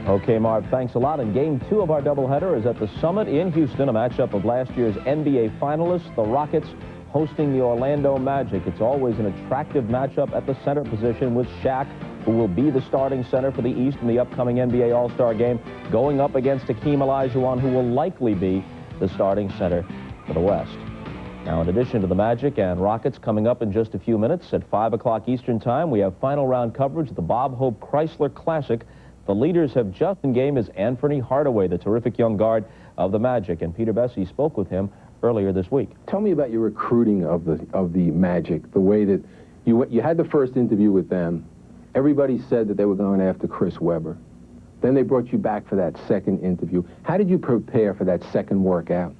Okay, Marv, thanks a lot. And Game 2 of our doubleheader is at the Summit in Houston, a matchup of last year's NBA finalists, the Rockets, hosting the Orlando Magic. It's always an attractive matchup at the center position with Shaq, who will be the starting center for the East in the upcoming NBA All-Star Game, going up against Hakeem Olajuwon, who will likely be the starting center for the West. Now, in addition to the Magic and Rockets coming up in just a few minutes at 5 o'clock Eastern Time, we have final round coverage of the Bob Hope Chrysler Classic. The leaders have just in game is P.Hardaway, the terrific young guard of the Magic, and Peter Bessie spoke with him earlier this week. Tell me about your recruiting of the Magic, the way that you had the first interview with them. Everybody said that they were going after Chris Webber. Then they brought you back for that second interview. How did you prepare for that second workout?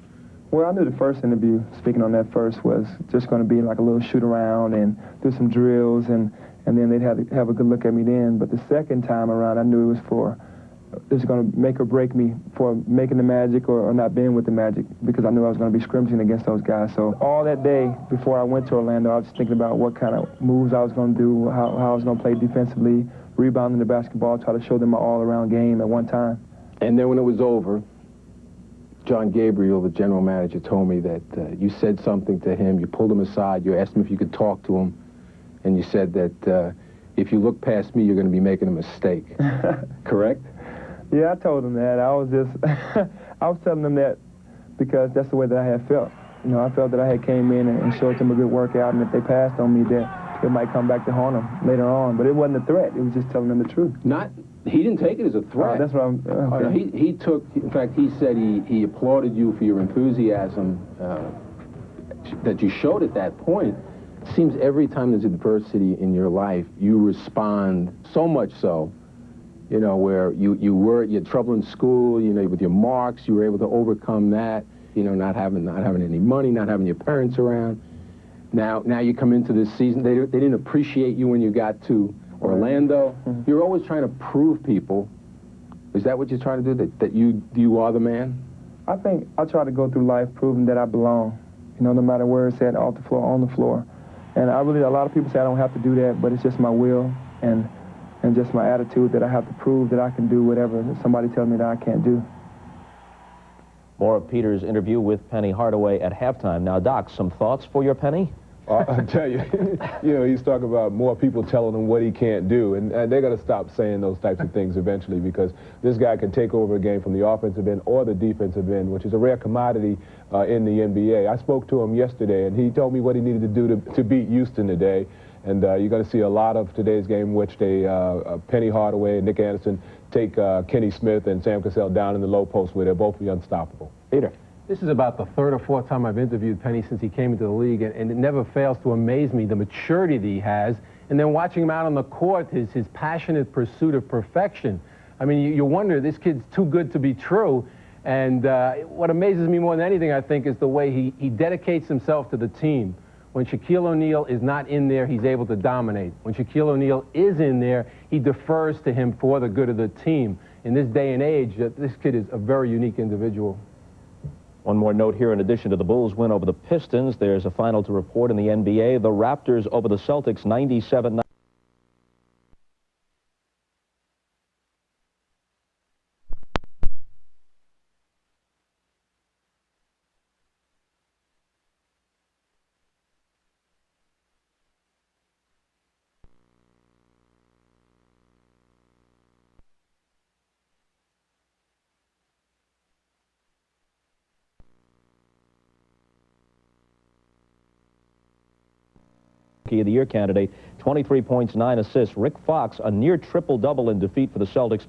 Well, I knew the first interview, speaking on that first, was just going to be like a little shoot around and do some drills, and then they'd have a good look at me then. But the second time around, I knew it was going to make or break me for making the Magic or not being with the Magic, because I knew I was going to be scrimmaging against those guys. So all that day before I went to Orlando, I was just thinking about what kind of moves I was going to do, how I was going to play defensively, rebounding the basketball, try to show them my all-around game at one time. And then when it was over, John Gabriel, the general manager, told me that you said something to him. You pulled him aside. You asked him if you could talk to him. And you said that if you look past me, you're going to be making a mistake. Correct? Yeah, I told him that. I was just, I was telling them that because that's the way that I had felt. You know, I felt that I had came in and showed them a good workout, and if they passed on me, that it might come back to haunt them later on. But it wasn't a threat. It was just telling them the truth. He didn't take it as a threat. That's what I'm... Okay. He took, in fact, he said he applauded you for your enthusiasm that you showed at that point. It seems every time there's adversity in your life, you respond so much so, you know, where you had trouble in school, you know, with your marks, you were able to overcome that, you know, not having any money, not having your parents around. Now you come into this season, they didn't appreciate you when you got to Orlando. Mm-hmm. You're always trying to prove people. Is that what you're trying to do, that you are the man? I think I try to go through life proving that I belong, you know, no matter where it's at, off the floor, on the floor. And a lot of people say I don't have to do that, but it's just my will and just my attitude that I have to prove that I can do whatever somebody tells me that I can't do. More of Peter's interview with P.Hardaway at halftime. Now, Doc, some thoughts for your Penny? I'll tell you, you know, he's talking about more people telling him what he can't do, and they're going to stop saying those types of things eventually, because this guy can take over a game from the offensive end or the defensive end, which is a rare commodity in the NBA. I spoke to him yesterday, and he told me what he needed to do to beat Houston today, and you're going to see a lot of today's game in which they, P.Hardaway and Nick Anderson take Kenny Smith and Sam Cassell down in the low post where they'll both be unstoppable. Peter. This is about the third or fourth time I've interviewed Penny since he came into the league, and it never fails to amaze me, the maturity that he has, and then watching him out on the court, his passionate pursuit of perfection. I mean, you wonder, this kid's too good to be true, and what amazes me more than anything, I think, is the way he dedicates himself to the team. When Shaquille O'Neal is not in there, he's able to dominate. When Shaquille O'Neal is in there, he defers to him for the good of the team. In this day and age, this kid is a very unique individual. One more note here, in addition to the Bulls' win over the Pistons, there's a final to report in the NBA. The Raptors over the Celtics, 97-90. Of the Year candidate, 23 points, 9 assists. Rick Fox, a near triple-double in defeat for the Celtics.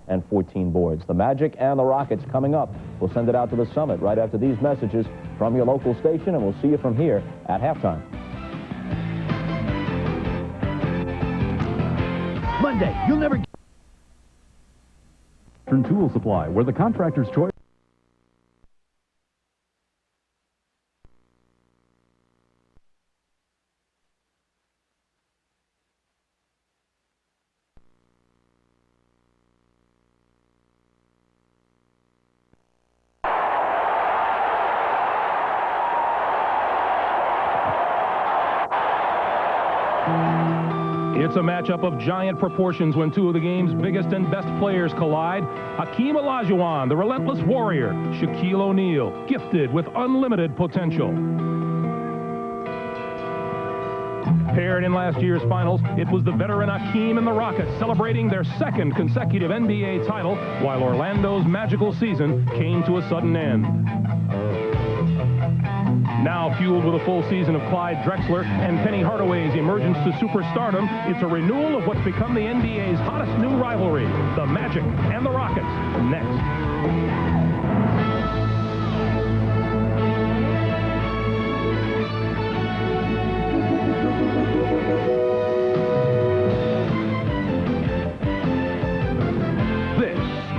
And 14 boards. The Magic and the Rockets coming up. We'll send it out to the Summit right after these messages from your local station, and we'll see you from here at halftime. Monday, you'll never... Tool Supply, where the contractor's choice... It's a matchup of giant proportions when two of the game's biggest and best players collide. Hakeem Olajuwon, the relentless warrior. Shaquille O'Neal, gifted with unlimited potential. Paired in last year's finals, it was the veteran Hakeem and the Rockets celebrating their second consecutive NBA title, while Orlando's magical season came to a sudden end. Now fueled with a full season of C.Drexler and P.Hardaway's emergence to superstardom, it's a renewal of what's become the NBA's hottest new rivalry, the Magic and the Rockets. Next.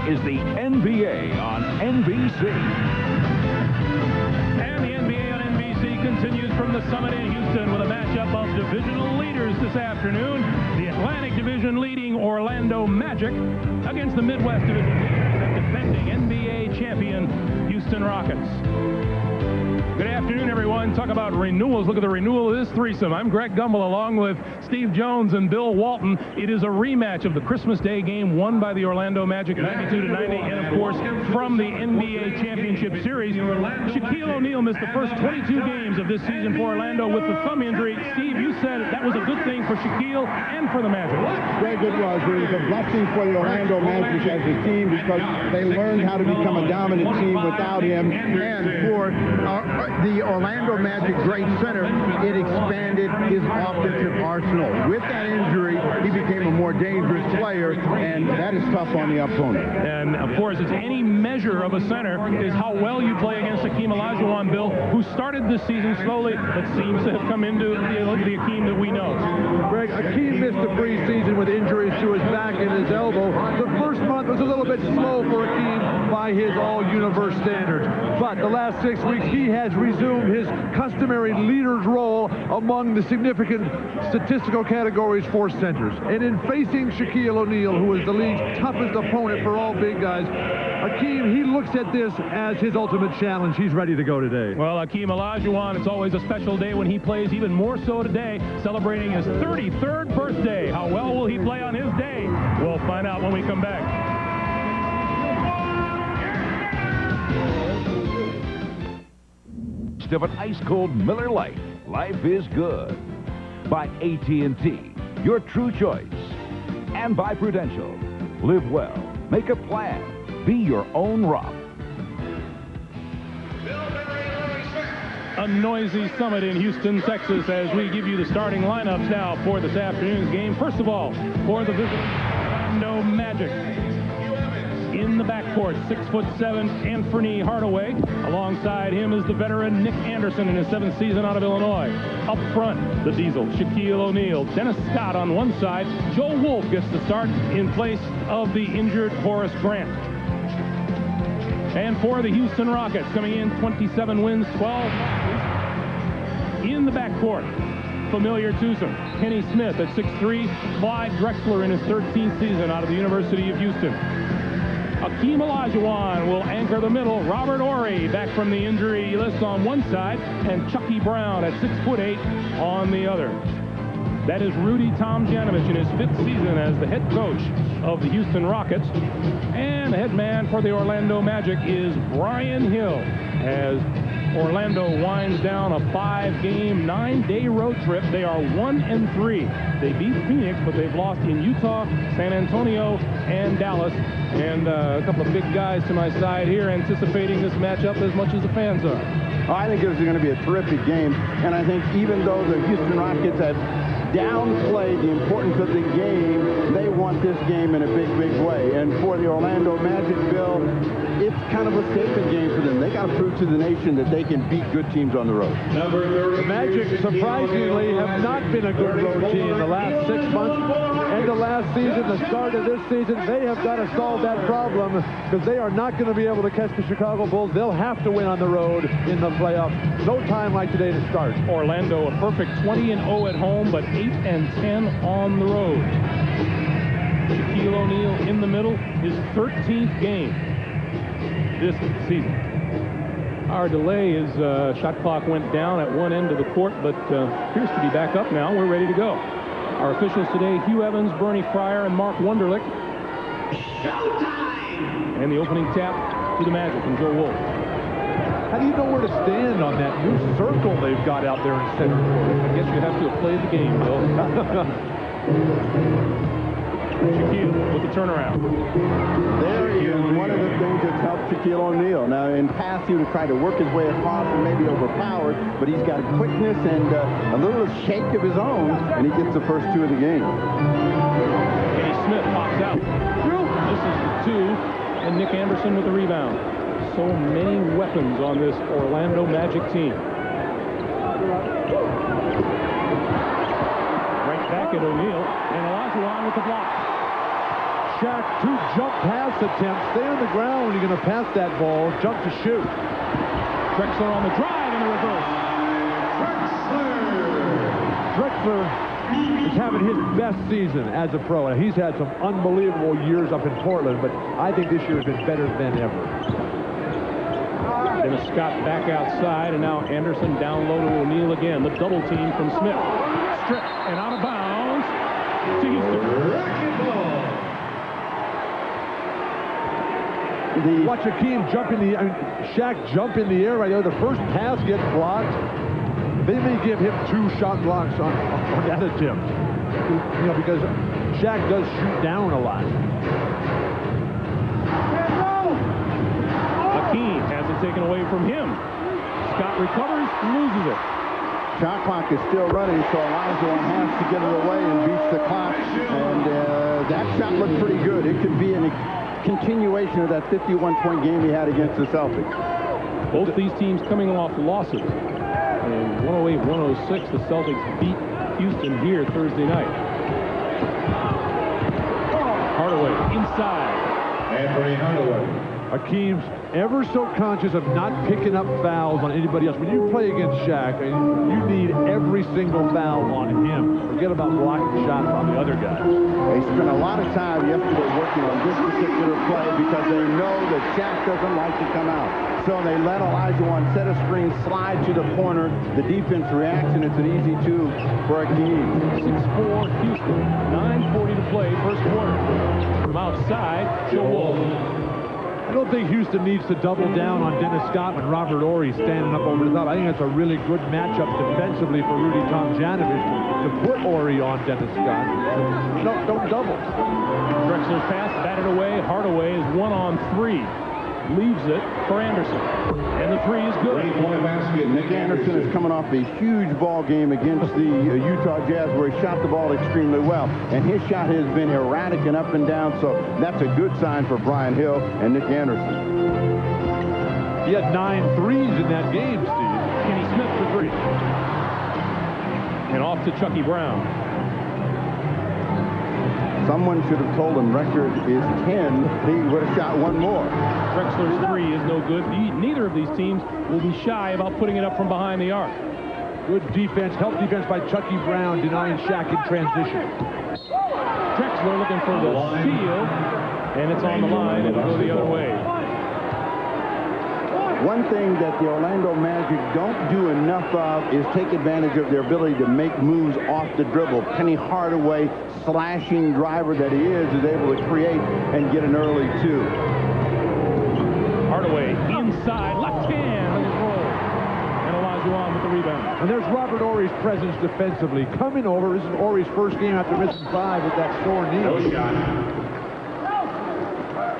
Is the NBA on NBC. And the NBA on NBC continues from the summit in Houston with a matchup of divisional leaders this afternoon. The Atlantic Division leading Orlando Magic against the Midwest Division leaders and defending NBA champion Houston Rockets. Good afternoon, everyone. Talk about renewals. Look at the renewal of this threesome. I'm Greg Gumbel along with Steve Jones and Bill Walton. It is a rematch of the Christmas Day game won by the Orlando Magic 92-90, and of course from the NBA Championship Series. Shaquille O'Neal missed the first 22 games of this season for Orlando with the thumb injury. Steve, you said that was a good thing for Shaquille and for the Magic. Greg, it was. It was a blessing for the Orlando Magic as a team because they learned how to become a dominant team without him, and for the Orlando Magic great center, it expanded his offensive arsenal. With that injury, he became a more dangerous player, and that is tough on the opponent. And, of course, it's any measure of a center is how well you play against Hakeem Olajuwon, Bill, who started this season slowly but seems to have come into the Hakeem that we know. Greg, Hakeem missed the preseason with injuries to his back and his elbow. The first month was a little bit slow for Hakeem by his all-universe standards, but the last 6 weeks he has resumed his customary leader's role among the significant statistical categories for centers. And in facing Shaquille O'Neal, who is the league's toughest opponent for all big guys, Hakeem, he looks at this as his ultimate challenge. He's ready to go today. Well, Hakeem Olajuwon, it's always a special day when he plays, even more so today, celebrating his 33rd birthday. How well will he play on his day? We'll find out when we come back. Of an ice-cold Miller Lite, life is good. By AT&T, your true choice. And by Prudential, live well, make a plan, be your own rock. A noisy summit in Houston, Texas, as we give you the starting lineups now for this afternoon's game. First of all, for the visiting Orlando Magic. In the backcourt, 6'7", Anthony Hardaway. Alongside him is the veteran Nick Anderson in his 7th season out of Illinois. Up front, the Diesel, Shaquille O'Neal. Dennis Scott on one side. Joe Wolf gets the start in place of the injured Horace Grant. And for the Houston Rockets, coming in 27 wins, 12 losses. In the backcourt, familiar twosome, Kenny Smith at 6'3", C.Drexler in his 13th season out of the University of Houston. Hakeem Olajuwon will anchor the middle. Robert Horry back from the injury list on one side, and Chucky Brown at 6'8" on the other. That is Rudy Tomjanovich in his 5th season as the head coach of the Houston Rockets. And the head man for the Orlando Magic is Brian Hill, as Orlando winds down a 5-game, 9-day road trip. They are 1-3. They beat Phoenix, but they've lost in Utah, San Antonio, and Dallas. And a couple of big guys to my side here anticipating this matchup as much as the fans are. I think this is going to be a terrific game, and I think even though the Houston Rockets have downplayed the importance of the game, they want this game in a big, big way. And for the Orlando Magic, Bill, it's kind of a statement game for them. They got to prove to the nation that they can beat good teams on the road. The Magic, surprisingly, have not been a good road team the last 6 months. And the last season, the start of this season, they have got to solve that problem because they are not going to be able to catch the Chicago Bulls. They'll have to win on the road in the playoffs. No time like today to start. Orlando, a perfect 20-0 at home, but 8-10 on the road. Shaquille O'Neal in the middle, his 13th game this season. Our delay is shot clock went down at one end of the court, but appears to be back up now. We're ready to go. Our officials today, Hugh Evans, Bernie Fryer, and Mark Wunderlich. And the opening tap to the Magic and Joe Wolf. How do you know where to stand on that new circle they've got out there in center court? I guess you have to have played the game, Bill. Shaquille with the turnaround. There he is, one of the things that's helped Shaquille O'Neal. Now, in pass, he would try to work his way across and maybe overpowered, but he's got quickness and a little shake of his own, and he gets the first two of the game. Kenny Smith pops out. This is the 2, and Nick Anderson with the rebound. So many weapons on this Orlando Magic team. Right back at O'Neal, and Olajuwon with the block. Shaq, 2 jump pass attempts. Stay on the ground when you're going to pass that ball. Jump to shoot. Drexler on the drive and the reverse. Drexler is having his best season as a pro. And he's had some unbelievable years up in Portland, but I think this year has been better than ever. Dennis Scott back outside, and now Anderson down low to O'Neal again. The double team from Smith. Stripped and out of bounds to Houston. Watch Hakeem jump in the Shaq jump in the air right there. The first pass gets blocked. They may give him 2 shot blocks on that attempt. You know, because Shaq does shoot down a lot. Hakeem has it taken away from him. Scott recovers, loses it. Shot clock is still running, so Olajuwon has to get it away and beats the clock. And that shot looked pretty good. It could be a continuation of that 51-point game he had against the Celtics. Both these teams coming off losses. In 108-106, the Celtics beat Houston here Thursday night. Hardaway inside. Anthony Hardaway. Hakeem's ever so conscious of not picking up fouls on anybody else. When you play against Shaq, you need every single foul on him. Forget about blocking shots on the other guys. They spent a lot of time yesterday working on this particular play because they know that Shaq doesn't like to come out. So they let Olajuwon set a screen, slide to the corner. The defense reacts, and it's an easy 2 for Hakeem. 6-4 Houston. 9:40 to play, first quarter. From outside, Joe Wolf. I don't think Houston needs to double down on Dennis Scott when Robert Horry's standing up over the top. I think that's a really good matchup defensively for Rudy Tomjanovich to put Horry on Dennis Scott. No, don't double. Drexler's pass batted away. Hardaway is 1-on-3. Leaves it for Anderson. And the 3 is good. Nick Anderson is coming off a huge ball game against the Utah Jazz where he shot the ball extremely well. And his shot has been erratic and up and down, so that's a good sign for Brian Hill and Nick Anderson. He had 9 threes in that game, Steve. Kenny Smith for 3. And off to Chucky Brown. Someone should have told him record is 10. He would have shot 1 more. Drexler's 3 is no good. Neither of these teams will be shy about putting it up from behind the arc. Good defense, help defense by Chucky Brown, denying Shaq in transition. Drexler looking for the steal, and it's on the line. It'll go the other way. One thing that the Orlando Magic don't do enough of is take advantage of their ability to make moves off the dribble. Penny Hardaway, slashing driver that he is able to create and get an early 2. Hardaway inside, left hand, let it roll. And Olajuwon with the rebound. And there's Robert Horry's presence defensively. Coming over, this is Horry's first game after missing 5 with that sore knee. No shot.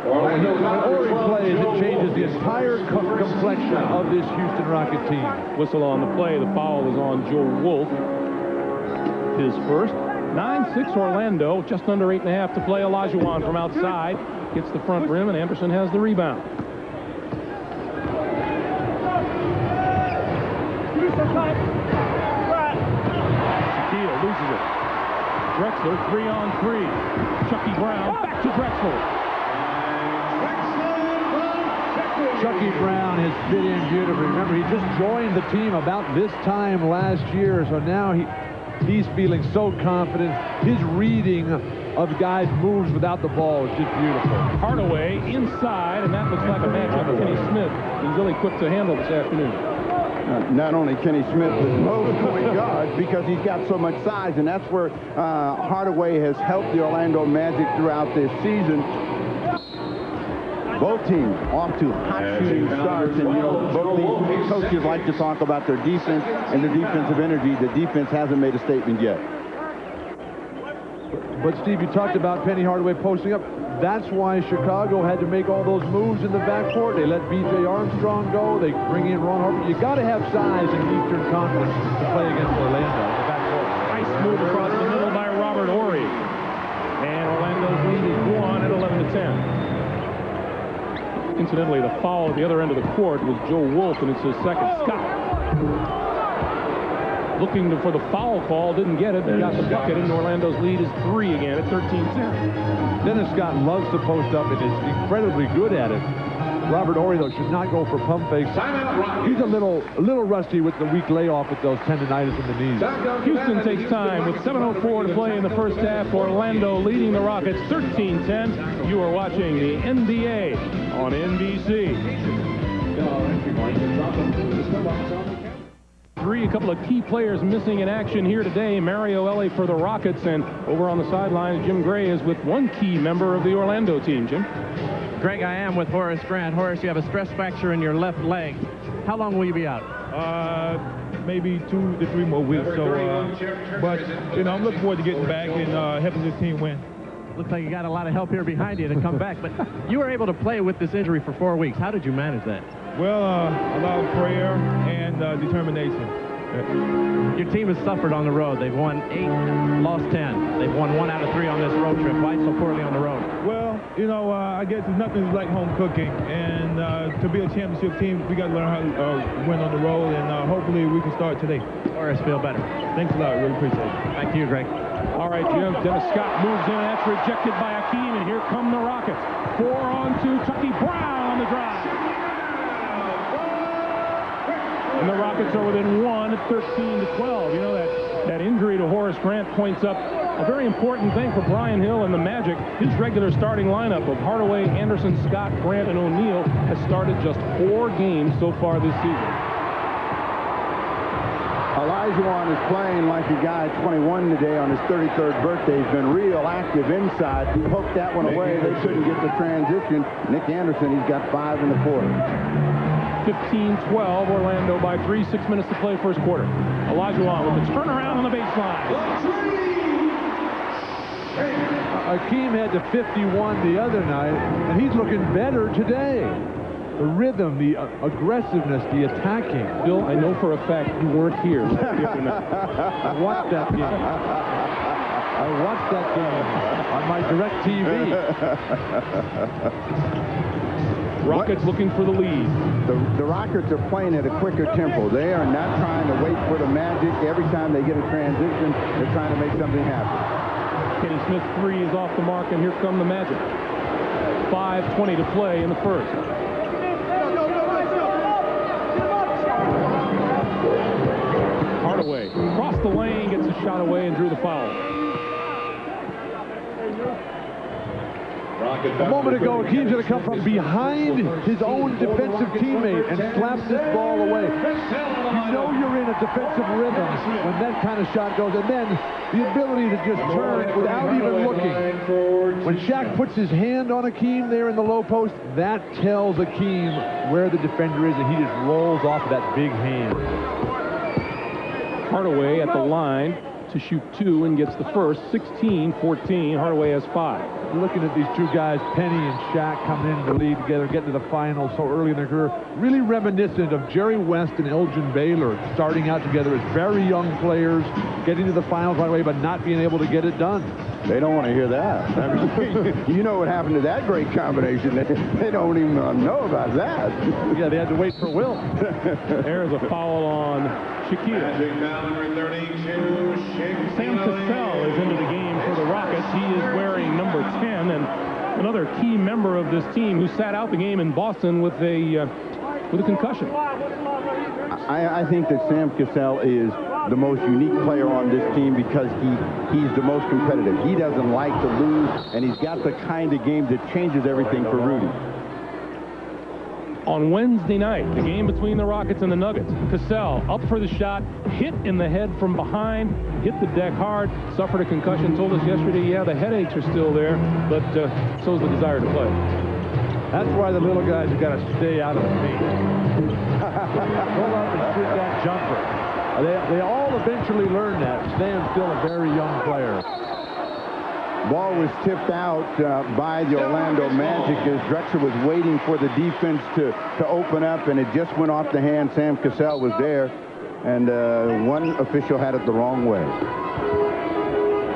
When Horry plays, it changes the entire complexion of this Houston Rocket team. Whistle on the play. The foul is on Joe Wolf. His first. 9-6 Orlando, just under 8.5 to play. Olajuwon from outside gets the front rim, and Anderson has the rebound. Shaquille loses it. Drexler 3-on-3. Chucky Brown back to Drexler. Chucky Brown has fit in beautifully. Remember, he just joined the team about this time last year, so now he's feeling so confident. His reading of guys' moves without the ball is just beautiful. Hardaway inside, and that looks like a matchup with Kenny Smith. He's really quick to handle this afternoon. Not only Kenny Smith, but most point guards, because he's got so much size, and that's where Hardaway has helped the Orlando Magic throughout this season. Both teams off to hot shooting starts, and both these coaches like to talk about their defense and their defensive energy. The defense hasn't made a statement yet. But Steve, you talked about Penny Hardaway posting up. That's why Chicago had to make all those moves in the backcourt. They let B.J. Armstrong go. They bring in Ron Harper. You got to have size in the Eastern Conference to play against Orlando in the backcourt. Nice move across the middle by Robert Horry. And Orlando's lead is 1 at 11-10. Incidentally, the foul at the other end of the court was Joe Wolf, and it's his second. Scott looking for the foul call, didn't get it, but got the bucket, and Orlando's lead is 3 again at 13-10. Dennis Scott loves to post up and is incredibly good at it. Robert Horry, though, should not go for pump fakes. He's a little rusty with the weak layoff with those tendinitis in the knees. Houston takes time with 7:04 to play in the first half. Orlando leading the Rockets 13-10. You are watching the NBA on NBC. A couple of key players missing in action here today. Mario Ellie for the Rockets, and over on the sidelines, Jim Gray is with one key member of the Orlando team. Jim? Greg, I am with Horace Grant. Horace, you have a stress fracture in your left leg. How long will you be out? Maybe 2 to 3 more weeks. So, but I'm looking forward to getting back and helping this team win. Looks like you got a lot of help here behind you to come back, but you were able to play with this injury for 4 weeks. How did you manage that? Well, a lot of prayer and determination. Your team has suffered on the road. They've won 8, lost 10. They've won 1 out of 3 on this road trip. Why so poorly on the road? Well, I guess there's nothing like home cooking. And to be a championship team, we got to learn how to win on the road. And hopefully we can start today. Horace, feel better. Thanks a lot. Really appreciate it. Thank you, Greg. All right, Jim. Dennis Scott moves in. That's rejected by Akeem. And here come the Rockets. 4-on-2. Chucky Brown on the drive. And the Rockets are within 1 at 13-12. You know, that injury to Horace Grant points up a very important thing for Brian Hill and the Magic. His regular starting lineup of Hardaway, Anderson, Scott, Grant, and O'Neal has started just 4 games so far this season. Olajuwon is playing like a guy at 21 today on his 33rd birthday. He's been real active inside. He poked that one away. They couldn't get the transition. Nick Anderson, he's got 5 in the quarter. 15-12, Orlando by 3, 6 minutes to play first quarter. Olajuwon with the turnaround on the baseline. Akeem had the 51 the other night, and he's looking better today. The rhythm, the aggressiveness, the attacking. Bill, I know for a fact you weren't here. I watched that game. I watched that game on my direct TV. Rockets looking for the lead. The Rockets are playing at a quicker tempo. They are not trying to wait for the Magic. Every time they get a transition, they're trying to make something happen. Kenny Smith 3 is off the mark, and here come the Magic. 5:20 to play in the first. Hardaway crossed the lane, gets a shot away, and drew the foul. A moment ago, Akeem's going to come from behind his own defensive teammate and slap this ball away. You know you're in a defensive rhythm when that kind of shot goes, and then the ability to just turn without even looking. When Shaq puts his hand on Akeem there in the low post, that tells Akeem where the defender is, and he just rolls off of that big hand. Hardaway at the line to shoot 2 and gets the first. 16-14. Hardaway has 5. Looking at these 2 guys, Penny and Shaq coming into the league together, getting to the finals so early in their career, really reminiscent of Jerry West and Elgin Baylor starting out together as very young players, getting to the finals right away, but not being able to get it done. They don't want to hear that. I mean, you know what happened to that great combination. They don't even know about that. Yeah, they had to wait for Will. There's a foul on Shaquille. Sam Cassell is into the game for the Rockets. He is wearing number 10, and another key member of this team who sat out the game in Boston with a concussion. I think that Sam Cassell is the most unique player on this team because he's the most competitive. He doesn't like to lose, and he's got the kind of game that changes everything for Rudy. On Wednesday night, the game between the Rockets and the Nuggets, Cassell up for the shot, hit in the head from behind, hit the deck hard, suffered a concussion, told us yesterday, yeah, the headaches are still there, but so's the desire to play. That's why the little guys have got to stay out of the paint. Go up and shoot that jumper. They all eventually learn that. Sam's still a very young player. Ball was tipped out by the Orlando Magic as Drexler was waiting for the defense to open up, and it just went off the hand. Sam Cassell was there, and one official had it the wrong way.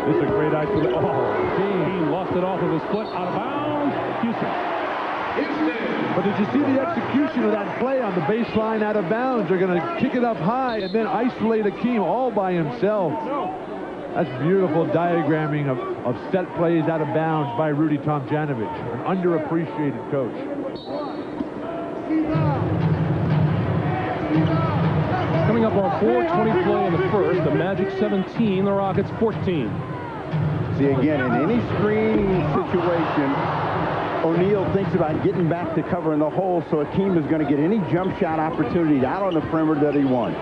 This is a great isolation. Oh, he lost it off of his foot, out of bounds. Houston. But did you see the execution of that play on the baseline out of bounds? They're going to kick it up high and then isolate Akeem all by himself. That's beautiful diagramming of set plays out of bounds by Rudy Tomjanovich, an underappreciated coach. Coming up on 4:20 play in the first, the Magic 17, the Rockets 14. See, again, in any screening situation, O'Neal thinks about getting back to cover in the hole, so Akeem is going to get any jump shot opportunities out on the perimeter that he wants.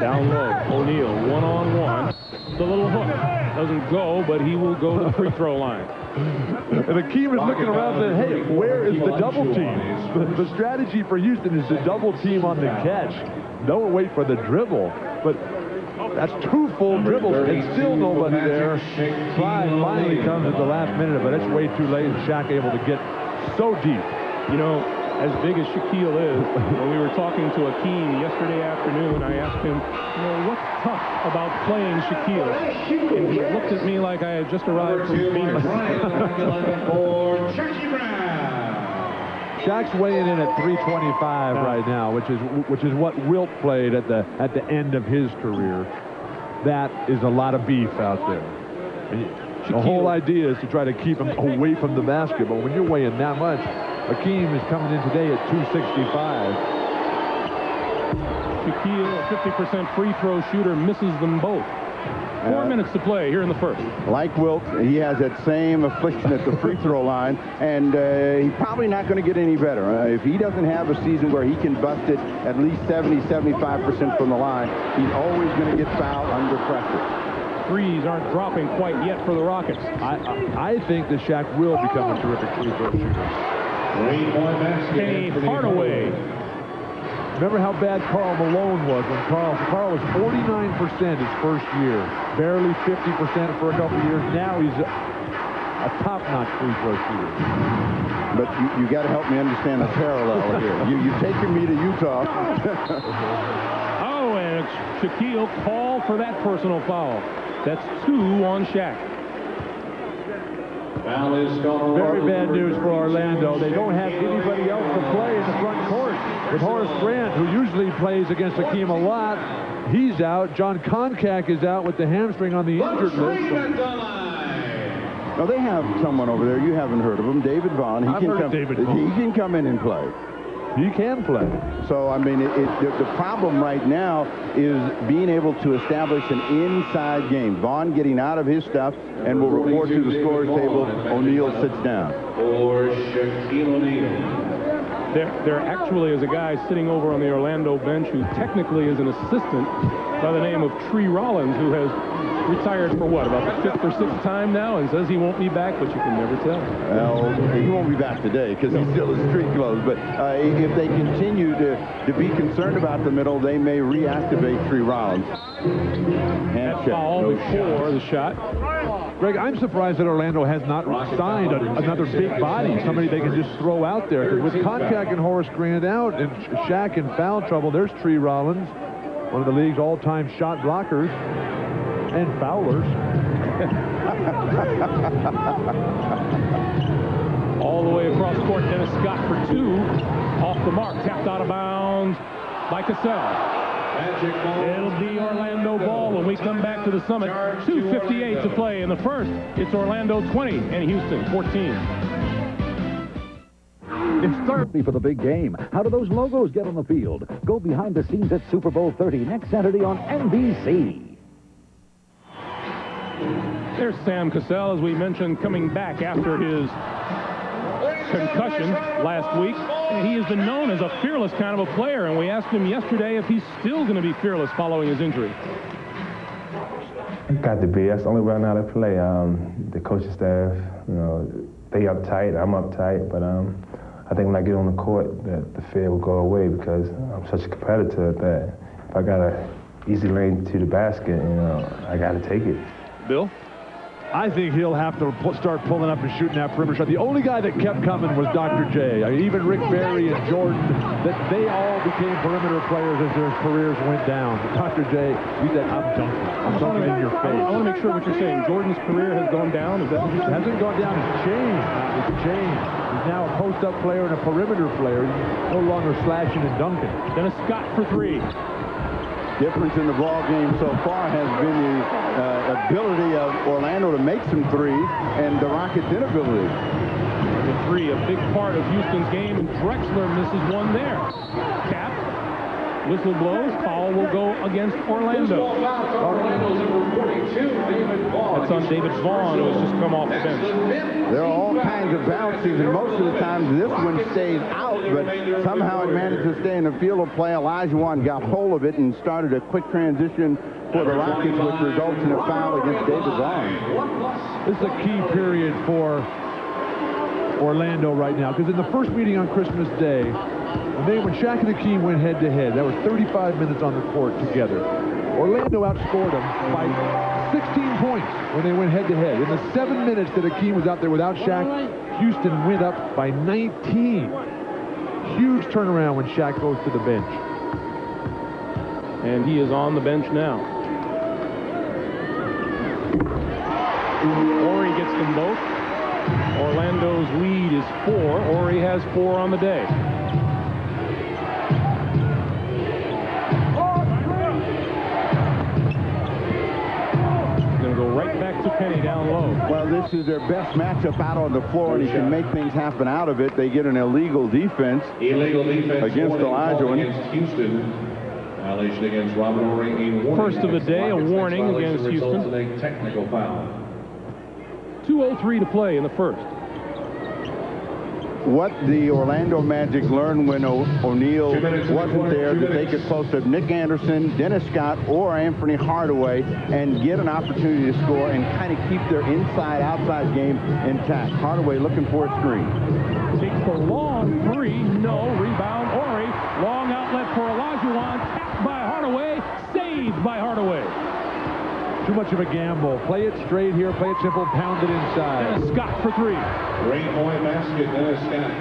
Down low, O'Neal, one-on-one. The little hook doesn't go, but he will go to the free throw line. And Akeem is looking around saying, hey, where is the double team? The strategy for Houston is to double team on the catch. Don't wait for the dribble. But that's two full dribbles and still nobody there. Clyde finally comes at the last minute, but it's way too late, and Shaq able to get so deep. You know, as big as Shaquille is, when we were talking to Akeem yesterday afternoon, I asked him, you know, what's tough about playing Shaquille? And he looked at me like I had just arrived from Phoenix. Shaq's weighing in at 325 right now, which is what Wilt played at the end of his career. That is a lot of beef out there. The whole idea is to try to keep him away from the basket, but when you're weighing that much, Akeem is coming in today at 265. Shaquille, a 50% free throw shooter, misses them both. 4 minutes to play here in the first. Like Wilt, he has that same affliction at the free throw line, and he's probably not going to get any better. If he doesn't have a season where he can bust it at least 70-75% from the line, he's always going to get fouled under pressure. Threes aren't dropping quite yet for the Rockets. I think that Shaq will become a terrific free throw shooter. P.Hardaway. Remember how bad Karl Malone was when Karl was 49% his first year, barely 50% for a couple of years. Now he's a top-notch free throw shooter. But you got to help me understand the parallel here. You've taken me to Utah. Oh, and Shaquille called for that personal foul. That's 2 on Shaq. Very bad news for Orlando. They don't have anybody else to play in the front court. With Horace Grant, who usually plays against Akeem a lot, he's out. John Koncak is out with the hamstring on the injured list. No, they have someone over there. You haven't heard of him, David Vaughn. He can come in and play. He can play. So, I mean, the problem right now is being able to establish an inside game. Vaughn getting out of his stuff and will report to the scorer's table. O'Neal sits down. Or Shaquille O'Neal. There actually is a guy sitting over on the Orlando bench who technically is an assistant by the name of Tree Rollins, who has retired for what, about the 5th or 6th time now, and says he won't be back, but you can never tell. Well, he won't be back today because he's still in street clothes. But if they continue to be concerned about the middle, they may reactivate Tree Rollins. That foul before the shot. Greg, I'm surprised that Orlando has not signed another big body, somebody they can just throw out there. Because with Koncak and Horace Grant out and Shaq in foul trouble, there's Tree Rollins, one of the league's all-time shot blockers and foulers. All the way across court, Dennis Scott for 2. Off the mark, tapped out of bounds by Cassell. It'll be Orlando ball when we come back to the Summit. 2:58 to play in the first. It's Orlando 20 and Houston 14. It's Thursday for the big game. How do those logos get on the field? Go behind the scenes at Super Bowl 30 next Saturday on NBC. There's Sam Cassell, as we mentioned, coming back after his concussion last week, and he has been known as a fearless kind of a player, and we asked him yesterday if he's still going to be fearless following his injury. Got to be. That's the only way I know how to play. The coaching staff, you know, they uptight, I'm uptight, but I think when I get on the court, the fear will go away because I'm such a competitor that if I got an easy lane to the basket, you know, I got to take it. Bill? I think he'll have to start pulling up and shooting that perimeter shot. The only guy that kept coming was Dr. J. I mean, even Rick Barry and Jordan, that they all became perimeter players as their careers went down. Dr. J, he said, I'm dunking in your face. I want to make sure what you're saying. Jordan's career has gone down? Is that what you're saying? It hasn't gone down. It's changed. It's changed. He's now a post-up player and a perimeter player. He's no longer slashing and dunking. Dennis Scott for three. Difference in the ball game so far has been the ability of Orlando to make some threes and the Rockets' inability. The three, a big part of Houston's game, and Drexler misses one there. Cap, whistle blows, foul will go against Orlando. That's on David Vaughn, who has just come off the bench. There are all kinds of bounces, and most of the times this one stays out, but somehow it managed to stay in the field of play. Olajuwon got hold of it and started a quick transition for the Rockets, which results in a foul against David Vaughn. This is a key period for Orlando right now, because in the first meeting on Christmas Day, when Shaq and Hakeem went head-to-head, that was 35 minutes on the court together. Orlando outscored them by 16 points when they went head-to-head. In the 7 minutes that Hakeem was out there without Shaq, Houston went up by 19. Huge turnaround when Shaq goes to the bench. And he is on the bench now. Horry gets them both. Orlando's lead is 4. Horry has 4 on the day. Going to go right back to Penny down low. Well, this is their best matchup out on the floor, and he can make things happen out of it. They get an illegal defense. Illegal defense against Olajuwon. Against Houston. Violation against Robert Horry. First of the day, a warning against Houston. In a technical foul. 2:03 to play in the first. What the Orlando Magic learned when O'Neal wasn't there, that they could post up Nick Anderson, Dennis Scott, or Anthony Hardaway and get an opportunity to score and kind of keep their inside-outside game intact. Hardaway looking for a screen. Takes the long three. No. Rebound. Horry. Long outlet for Olajuwon. Tapped by Hardaway. Saved by Hardaway. Too much of a gamble. Play it straight here. Play it simple. Pound it inside. Dennis Scott for 3. Great point basket, Dennis Scott.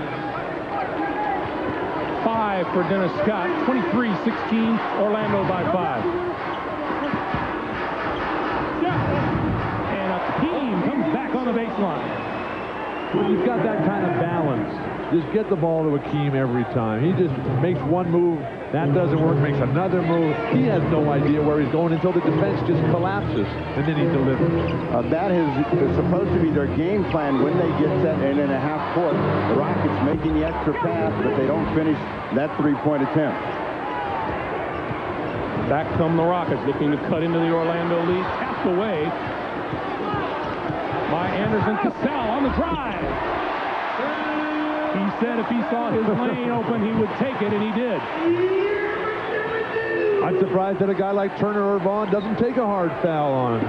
5 for Dennis Scott. 23-16. Orlando by 5. And Hakeem comes back on the baseline. When you've got that kind of balance, just get the ball to Hakeem every time. He just makes one move. That doesn't work, makes another move. He has no idea where he's going until the defense just collapses, and then he delivers. That is supposed to be their game plan when they get set and in a half court. The Rockets making the extra pass, but they don't finish that three-point attempt. Back come the Rockets, looking to cut into the Orlando lead. Tapped away by Anderson. Cassell on the drive. He said if he saw his lane open, he would take it, and he did. I'm surprised that a guy like Turner or Vaughn doesn't take a hard foul on him.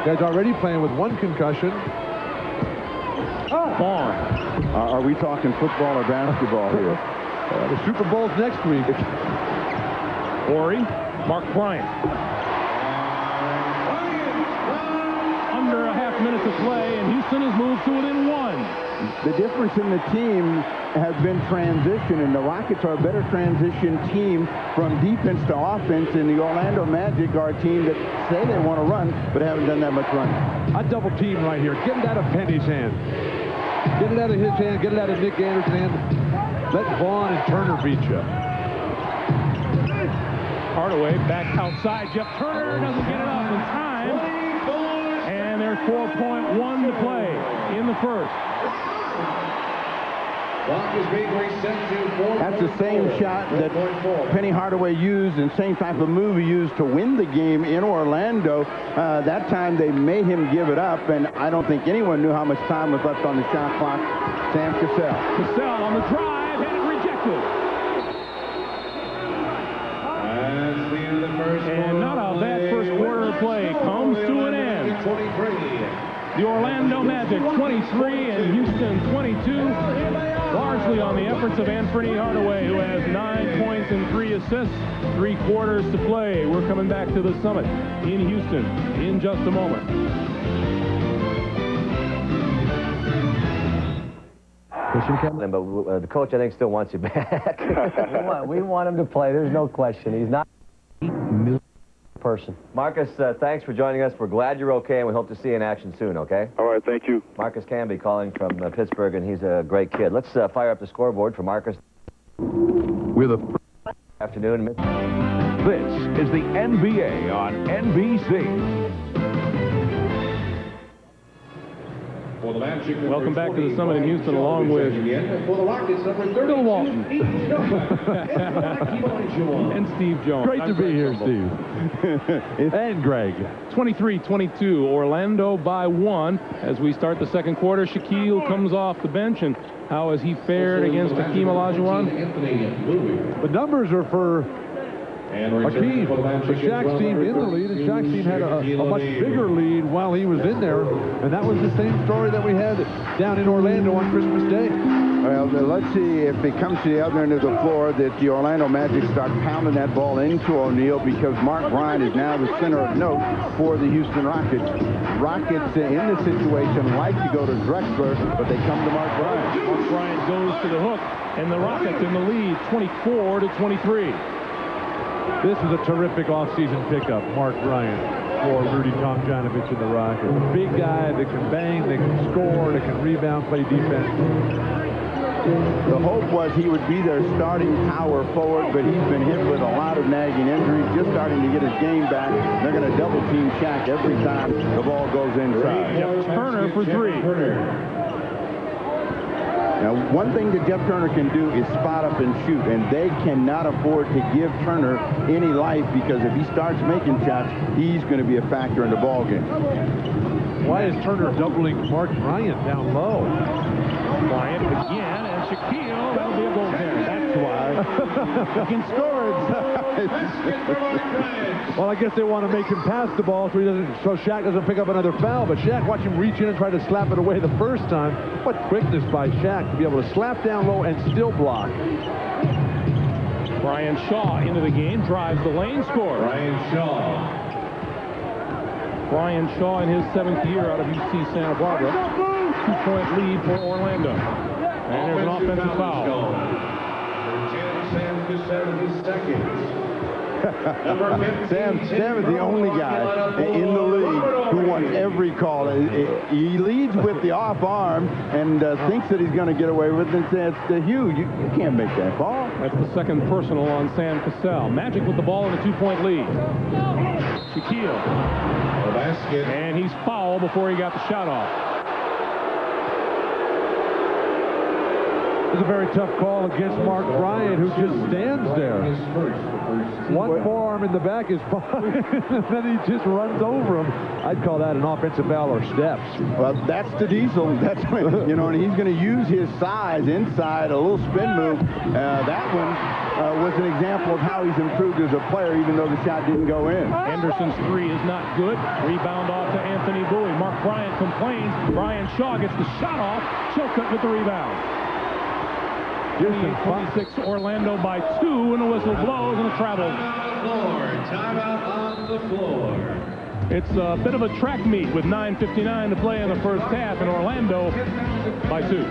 Guy's already playing with 1 concussion. Vaughn. Are we talking football or basketball here? The Super Bowl's next week. Horry, Mark Bryant. Under a half minute to play, and Houston has moved to within 1. The difference in the team has been transition, and the Rockets are a better transition team from defense to offense, and the Orlando Magic are a team that say they want to run, but haven't done that much running. A double team right here. Get it out of Penny's hand. Get it out of his hand. Get it out of Nick Anderson's hand. Let Vaughn and Turner beat you. Hardaway back outside. Jeff Turner doesn't get it up in time. And there's 4.1 to play in the first. That's the same shot that P.Hardaway used and same type of move he used to win the game in Orlando. That time they made him give it up, and I don't think anyone knew how much time was left on the shot clock. Sam Cassell. Cassell on the drive, and it rejected. And not a bad first quarter play comes to an end. The Orlando Magic 23 and Houston 22, largely on the efforts of Anthony Hardaway, who has 9 points and 3 assists, 3 quarters to play. We're coming back to the Summit in Houston in just a moment. But the coach, I think, still wants you back. we want him to play. There's no question. He's not person. Marcus, thanks for joining us. We're glad you're okay, and we hope to see you in action soon, okay? All right, thank you. Marcus Camby calling from Pittsburgh, and he's a great kid. Let's fire up the scoreboard for Marcus. With a afternoon. This is the NBA on NBC. Welcome back to the Summit in Houston, along with Bill Walton and Steve Jones. Great to be here, Steve. And Greg. 23-22, Orlando by 1. As we start the second quarter, Shaquille comes off the bench, and how has he fared against Hakeem Olajuwon? The numbers are for Hakeem, but Shaq's team in the lead, and Shaq's team had a much bigger lead while he was in there, and that was the same story that we had down in Orlando on Christmas Day. Well, let's see if it comes to the other end of the floor that the Orlando Magic start pounding that ball into O'Neal, because Mark Bryant is now the center of note for the Houston Rockets. Rockets in this situation like to go to Drexler, but they come to Mark Bryant. Mark Bryant goes to the hook, and the Rockets in the lead, 24-23. This is a terrific offseason pickup, Mark Bryant, for Rudy Tomjanovich and the Rockets. A big guy that can bang, that can score, that can rebound, play defense. The hope was he would be their starting power forward, but he's been hit with a lot of nagging injuries, just starting to get his game back. They're going to double team Shaq every time the ball goes inside. Jeff Turner for 3. Now, one thing that Jeff Turner can do is spot up and shoot, and they cannot afford to give Turner any life, because if he starts making shots, he's going to be a factor in the ballgame. Why is Turner doubling Mark Bryant down low? Bryant again, and Shaquille, that'll be a goal there. That's why. He can score it. Well, I guess they want to make him pass the ball so Shaq doesn't pick up another foul. But Shaq, watch him reach in and try to slap it away the first time. What quickness by Shaq to be able to slap down low and still block. Brian Shaw into the game, drives the lane, scores. Brian Shaw in his 7th year out of UC Santa Barbara. 2-point lead for Orlando. And there's an offensive foul. Sam is the only guy in the league who wants every call. He leads with the off arm and thinks that he's going to get away with it, and says, Hugh, you can't make that ball. That's the second personal on Sam Cassell. Magic with the ball in a 2-point lead. Shaquille. And he's fouled before he got the shot off. It's a very tough call against Mark Bryant, who just stands there. One forearm in the back is fine, and then he just runs over him. I'd call that an offensive foul or steps. Well, that's the Diesel. That's and he's going to use his size inside, a little spin move. That one was an example of how he's improved as a player, even though the shot didn't go in. Anderson's 3 is not good. Rebound off to Anthony Bowie. Mark Bryant complains. Brian Shaw gets the shot off. Chilcutt with the rebound. 28-26, Orlando by 2, and the whistle blows, and it travels. Timeout on the floor. It's a bit of a track meet with 9:59 to play in the first half, and Orlando by 2.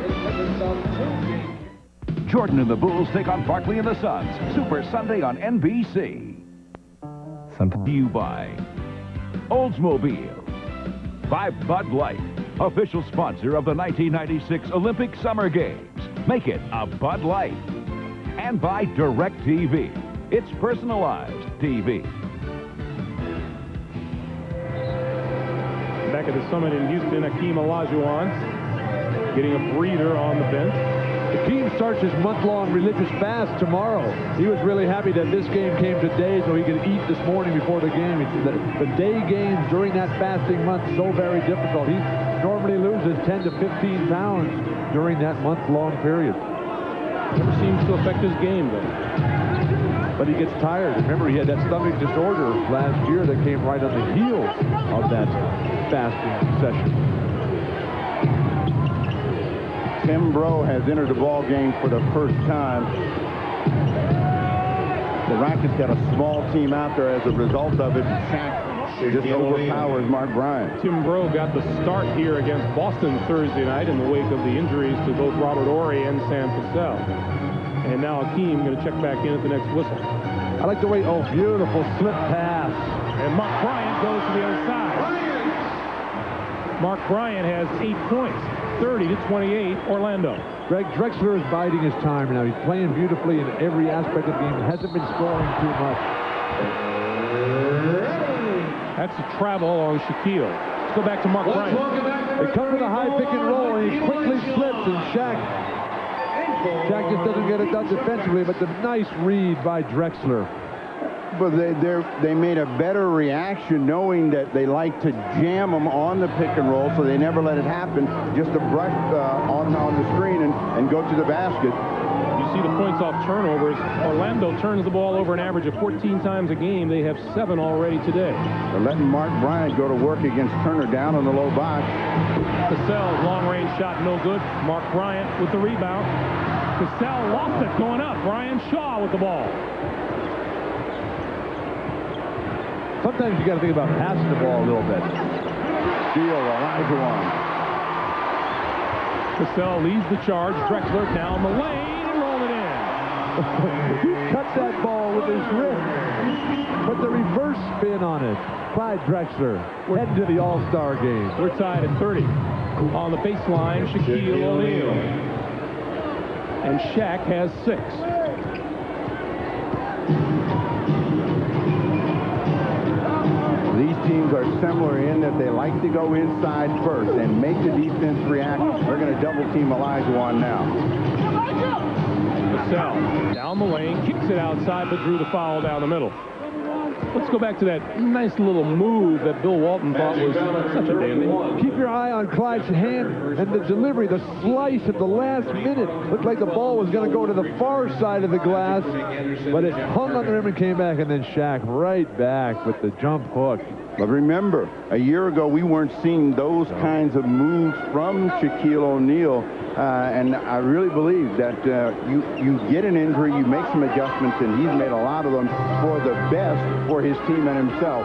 Jordan and the Bulls take on Barkley and the Suns. Super Sunday on NBC. Brought to you by Oldsmobile. By Bud Light, official sponsor of the 1996 Olympic Summer Games. Make it a Bud Light. And by DirecTV. It's personalized TV. Back at the Summit in Houston, Hakeem Olajuwon getting a breather on the bench. Akeem starts his month-long religious fast tomorrow. He was really happy that this game came today so he could eat this morning before the game. The day games during that fasting month so very difficult. He normally loses 10 to 15 pounds during that month-long period. Never seems to affect his game, though. But he gets tired. Remember, he had that stomach disorder last year that came right on the heels of that fasting session. Tim Bro has entered the ball game for the first time. The Rockets got a small team out there as a result of it. Shaq just overpowers Mark Bryant. Tim Bro got the start here against Boston Thursday night in the wake of the injuries to both Robert Horry and Sam Cassell. And now Akeem going to check back in at the next whistle. I like the way, beautiful slip pass. And Mark Bryant goes to the other side. Mark Bryant has 8 points, 30 to 28, Orlando. Greg Drexler is biding his time now. He's playing beautifully in every aspect of the game. Hasn't been scoring too much. That's a travel on Shaquille. Let's go back to Mark Bryant. They come to the high pick and roll, and he quickly slips, and Shaq just doesn't get it done defensively, but the nice read by Drexler. But they made a better reaction knowing that they like to jam them on the pick and roll, so they never let it happen, just to brush on the screen and go to the basket. You see the points off turnovers. Orlando turns the ball over an average of 14 times a game. They have 7 already today. They're letting Mark Bryant go to work against Turner down on the low box. Cassell's long-range shot no good. Mark Bryant with the rebound. Cassell lost it going up. Brian Shaw with the ball. Sometimes you got to think about passing the ball a little bit. Steal, Olajuwon. Cassell leads the charge. Drexler down the lane and roll it in. He cut that ball with his wrist. Put the reverse spin on it. Clyde Drexler heading to the All-Star game. We're tied at 30. On the baseline, Shaquille O'Neal. And Shaq has 6. These teams are similar in that they like to go inside first and make the defense react. They're going to double team Olajuwon now. Cassell down the lane, kicks it outside, but drew the foul down the middle. Let's go back to that nice little move that Bill Walton thought was such a dandy. Keep your eye on Clyde's hand and the delivery, the slice at the last minute. Looked like the ball was going to go to the far side of the glass, but it hung on the rim and came back, and then Shaq right back with the jump hook. But remember, a year ago, we weren't seeing those kinds of moves from Shaquille O'Neal, and I really believe that you get an injury, you make some adjustments, and he's made a lot of them for the best for his team and himself.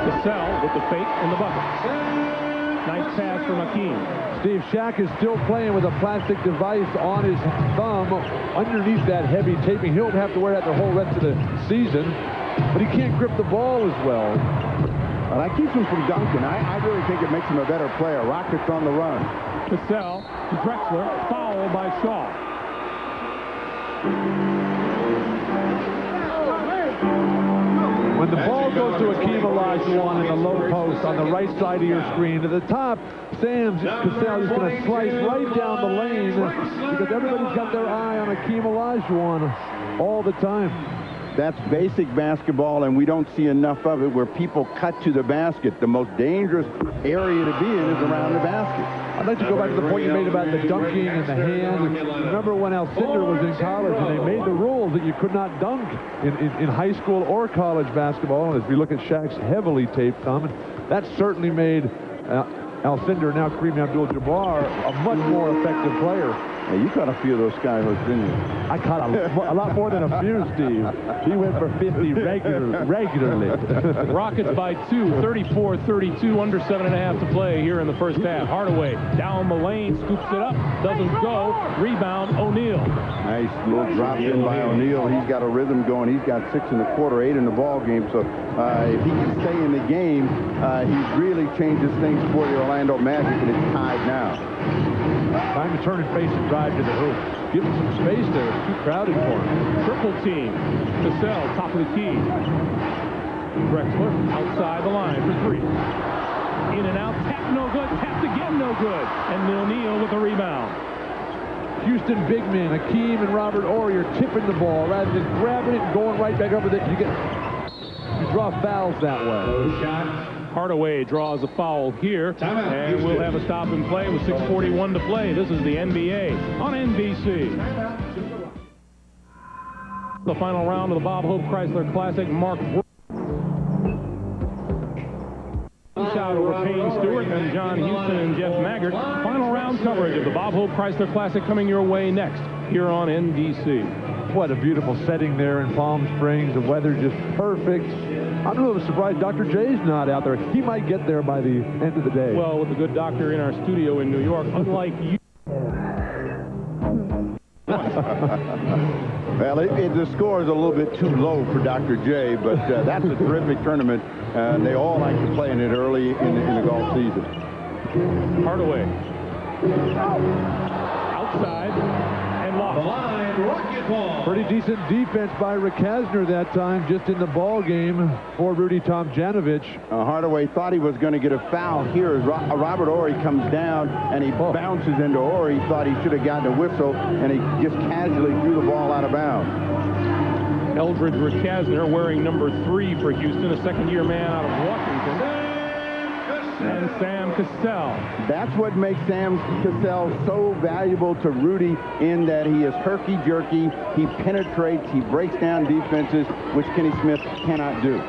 Cassell with the fake and the bucket. Nice pass from Akeem. Steve, Shaq is still playing with a plastic device on his thumb underneath that heavy taping. He'll have to wear that the whole rest of the season, but he can't grip the ball as well. Well, that keeps him from dunking. I really think it makes him a better player. Rockets on the run. Cassell to Drexler, foul by Shaw. When the ball goes to Akeem Olajuwon in the low post on the right side of your screen, at the top, Sam Cassell is going to slice right down the lane because everybody's got their eye on Akeem Olajuwon all the time. That's basic basketball, and we don't see enough of it where people cut to the basket. The most dangerous area to be in is around the basket. I'd like to go back to the point you made about the dunking and the hand. Remember when Alcindor was in college and they made the rules that you could not dunk in high school or college basketball. And as we look at Shaq's heavily taped thumb, that certainly made Alcindor, now Kareem Abdul-Jabbar, a much more effective player. Yeah, you caught a few of those skyhooks, didn't you? I caught a lot more than a few, Steve. He went for 50 regularly. Rockets by 2, 34-32, under 7.5 to play here in the first half. Hardaway down the lane, scoops it up, doesn't go. Rebound, O'Neal. Nice little drop in by O'Neal. He's got a rhythm going. He's got 6 1/4, 8 in the ball game. So if he can stay in the game, he really changes things for the Orlando Magic, and it's tied now. Time to turn and face and drive to the hoop. Give him some space there. It's too crowded for him. Triple team. Cassell, top of the key. Drexler outside the line for 3. In and out. Tap no good. Tapped again. no good. And O'Neal with the rebound. Houston big men, Hakeem and Robert Horry are tipping the ball rather than grabbing it and going right back over there. You draw fouls that way. Hardaway draws a foul here, and we'll have a stop and play with 6:41 to play. This is the NBA on NBC. The final round of the Bob Hope Chrysler Classic. Mark shot over Payne Stewart and John Houston and Jeff Maggart. Final round coverage of the Bob Hope Chrysler Classic coming your way next here on NBC. What a beautiful setting there in Palm Springs. The weather just perfect. I'm a little surprised Dr. J's not out there. He might get there by the end of the day. Well, with the good doctor in our studio in New York, unlike you. Well, the score is a little bit too low for Dr. J, but that's a terrific tournament. They all like to play in it early in the golf season. Hardaway. Outside and lost. Pretty decent defense by Rick Kasner that time, just in the ball game for Rudy Tomjanovich. Hardaway thought he was going to get a foul here as Robert Horry comes down and he bounces into Horry. He thought he should have gotten a whistle, and he just casually threw the ball out of bounds. Eldridge Rick Kasner wearing number 3 for Houston, a second-year man out of Washington. And Sam Cassell. That's what makes Sam Cassell so valuable to Rudy, in that he is herky-jerky, he penetrates, he breaks down defenses, which Kenny Smith cannot do.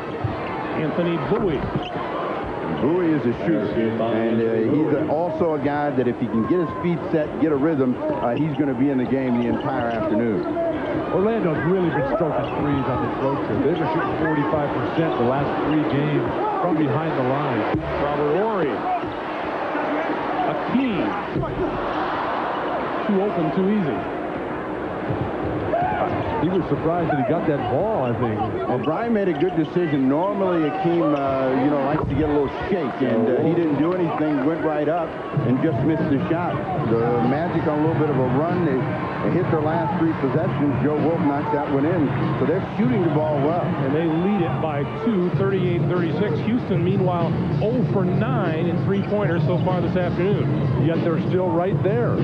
Anthony Bowie. Bowie is a shooter, and he's also a guy that if he can get his feet set, get a rhythm, he's going to be in the game the entire afternoon. Orlando's really been stroking threes on this road trip. They've been shooting 45% the last 3 games from behind the line. Robert Horry. Hakeem. Too open, too easy. He was surprised that he got that ball, I think. Well, Brian made a good decision. Normally, Hakeem, likes to get a little shake, and he didn't do anything, went right up and just missed the shot. The Magic on a little bit of a run. They hit their last 3 possessions. Joe Wolf knocks that one in, so they're shooting the ball well. And they lead it by 2, 38-36. Houston, meanwhile, 0 for 9 in 3-pointers so far this afternoon. Yet they're still right there.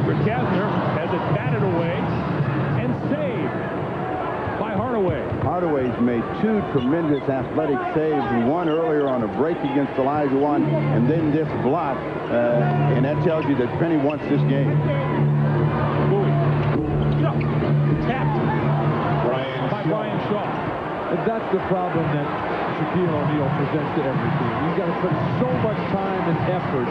Rick Kasner has it batted away and saved by Hardaway. Hardaway's made 2 tremendous athletic saves, one earlier on a break against Olajuwon, and then this block, and that tells you that Penny wants this game. Tapped by Brian Shaw. And that's the problem that Shaquille O'Neal presents to every team. You've got to put so much time and effort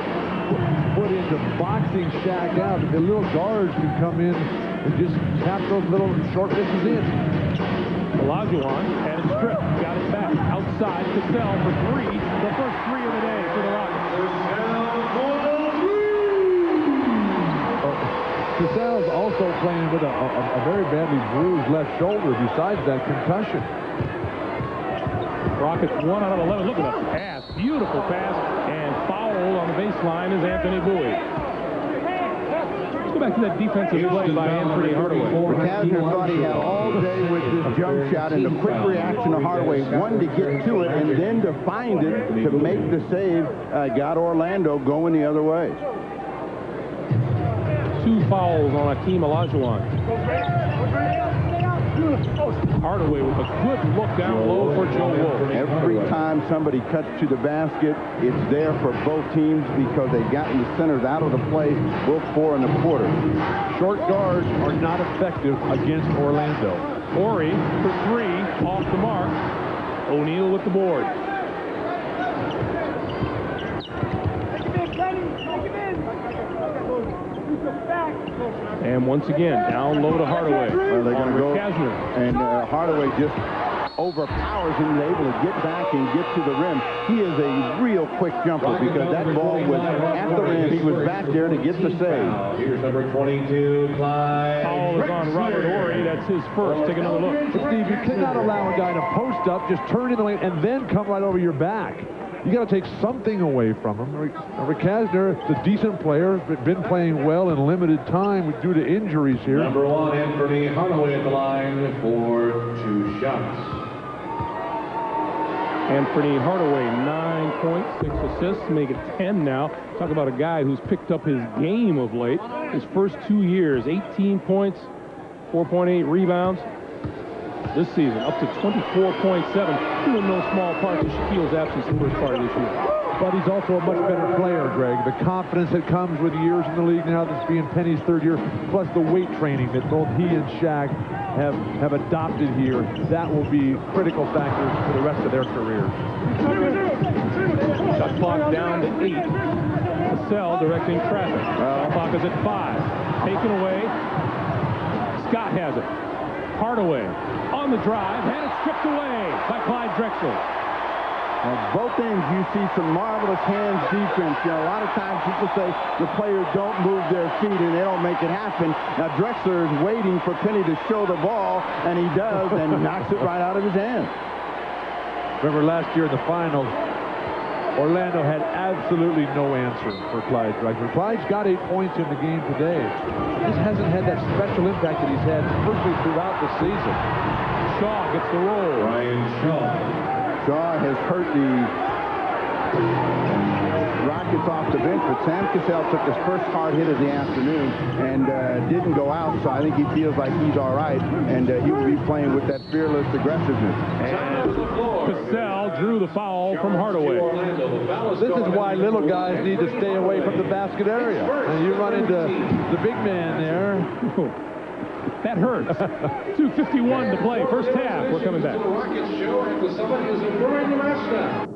put into boxing Shaq out that the little guards can come in and just tap those little short misses in. Olajuwon had it stripped, got it back. Outside, Cassell for 3. The first 3 of the day for the Rockets. Cassell's also playing with a very badly bruised left shoulder besides that concussion. Rockets 1 out of 11. Look at that pass. Beautiful pass. And foul on the baseline is Anthony Bowie. Let's go back to that defensive play by Anthony Hardaway. Kasner thought he had all day with this jump shot, and the quick reaction of Hardaway, one to get to it and then to find it to make the save, got Orlando going the other way. 2 fouls on Hakeem Olajuwon. Hardaway with a good look down low for Joe Wolf. Every time somebody cuts to the basket, it's there for both teams because they've gotten the centers out of the play, both 4 and a quarter. Short guards are not effective against Orlando. Horry for 3, off the mark. O'Neal with the board. And once again, down low to Hardaway. Well, they're going to go, Kasner. and Hardaway just overpowers him, and able to get back and get to the rim. He is a real quick jumper because that ball was at the rim. He was back there to get the save. Here's number 22, Clyde. Foul is on Robert Horry. That's his first. Take another look. Steve, you cannot allow a guy to post up, just turn in the lane, and then come right over your back. You got to take something away from him. Rick Kasner is a decent player, but been playing well in limited time due to injuries here. Number 1, Anthony Hardaway at the line for 2 shots. And P.Hardaway, 9 points, 6 assists, make it 10 now. Talk about a guy who's picked up his game of late. His first 2 years, 18 points, 4.8 rebounds. This season, up to 24.7, due in no small part to Shaquille's absence the first part of this year. But he's also a much better player, Greg. The confidence that comes with years in the league now, this being Penny's third year, plus the weight training that both he and Shaq have adopted here, that will be critical factors for the rest of their careers. Shot clock down to 8. Cassell directing traffic. Clock is at 5. Taken away. Scott has it. Hardaway on the drive, had it stripped away by C.Drexler. On both ends, you see some marvelous hands defense. You know, a lot of times people say the players don't move their feet and they don't make it happen. Now, Drexler is waiting for Penny to show the ball, and he does, and knocks it right out of his hand. Remember last year in the finals, Orlando had absolutely no answer for C.Drexler. Clyde's got 8 points in the game today. Just hasn't had that special impact that he's had virtually throughout the season. Shaw gets the roll. Ryan Shaw. Shaw has hurt the Rockets off the bench, but Sam Cassell took his first hard hit of the afternoon and didn't go out, so I think he feels like he's all right, and he will be playing with that fearless aggressiveness. And Cassell drew the foul from Hardaway. This is why little guys need to stay away from the basket area. And you run into the big man there. That hurts. 2:51 to play. First half. We're coming back. Rockets show, and somebody is enjoying the match now.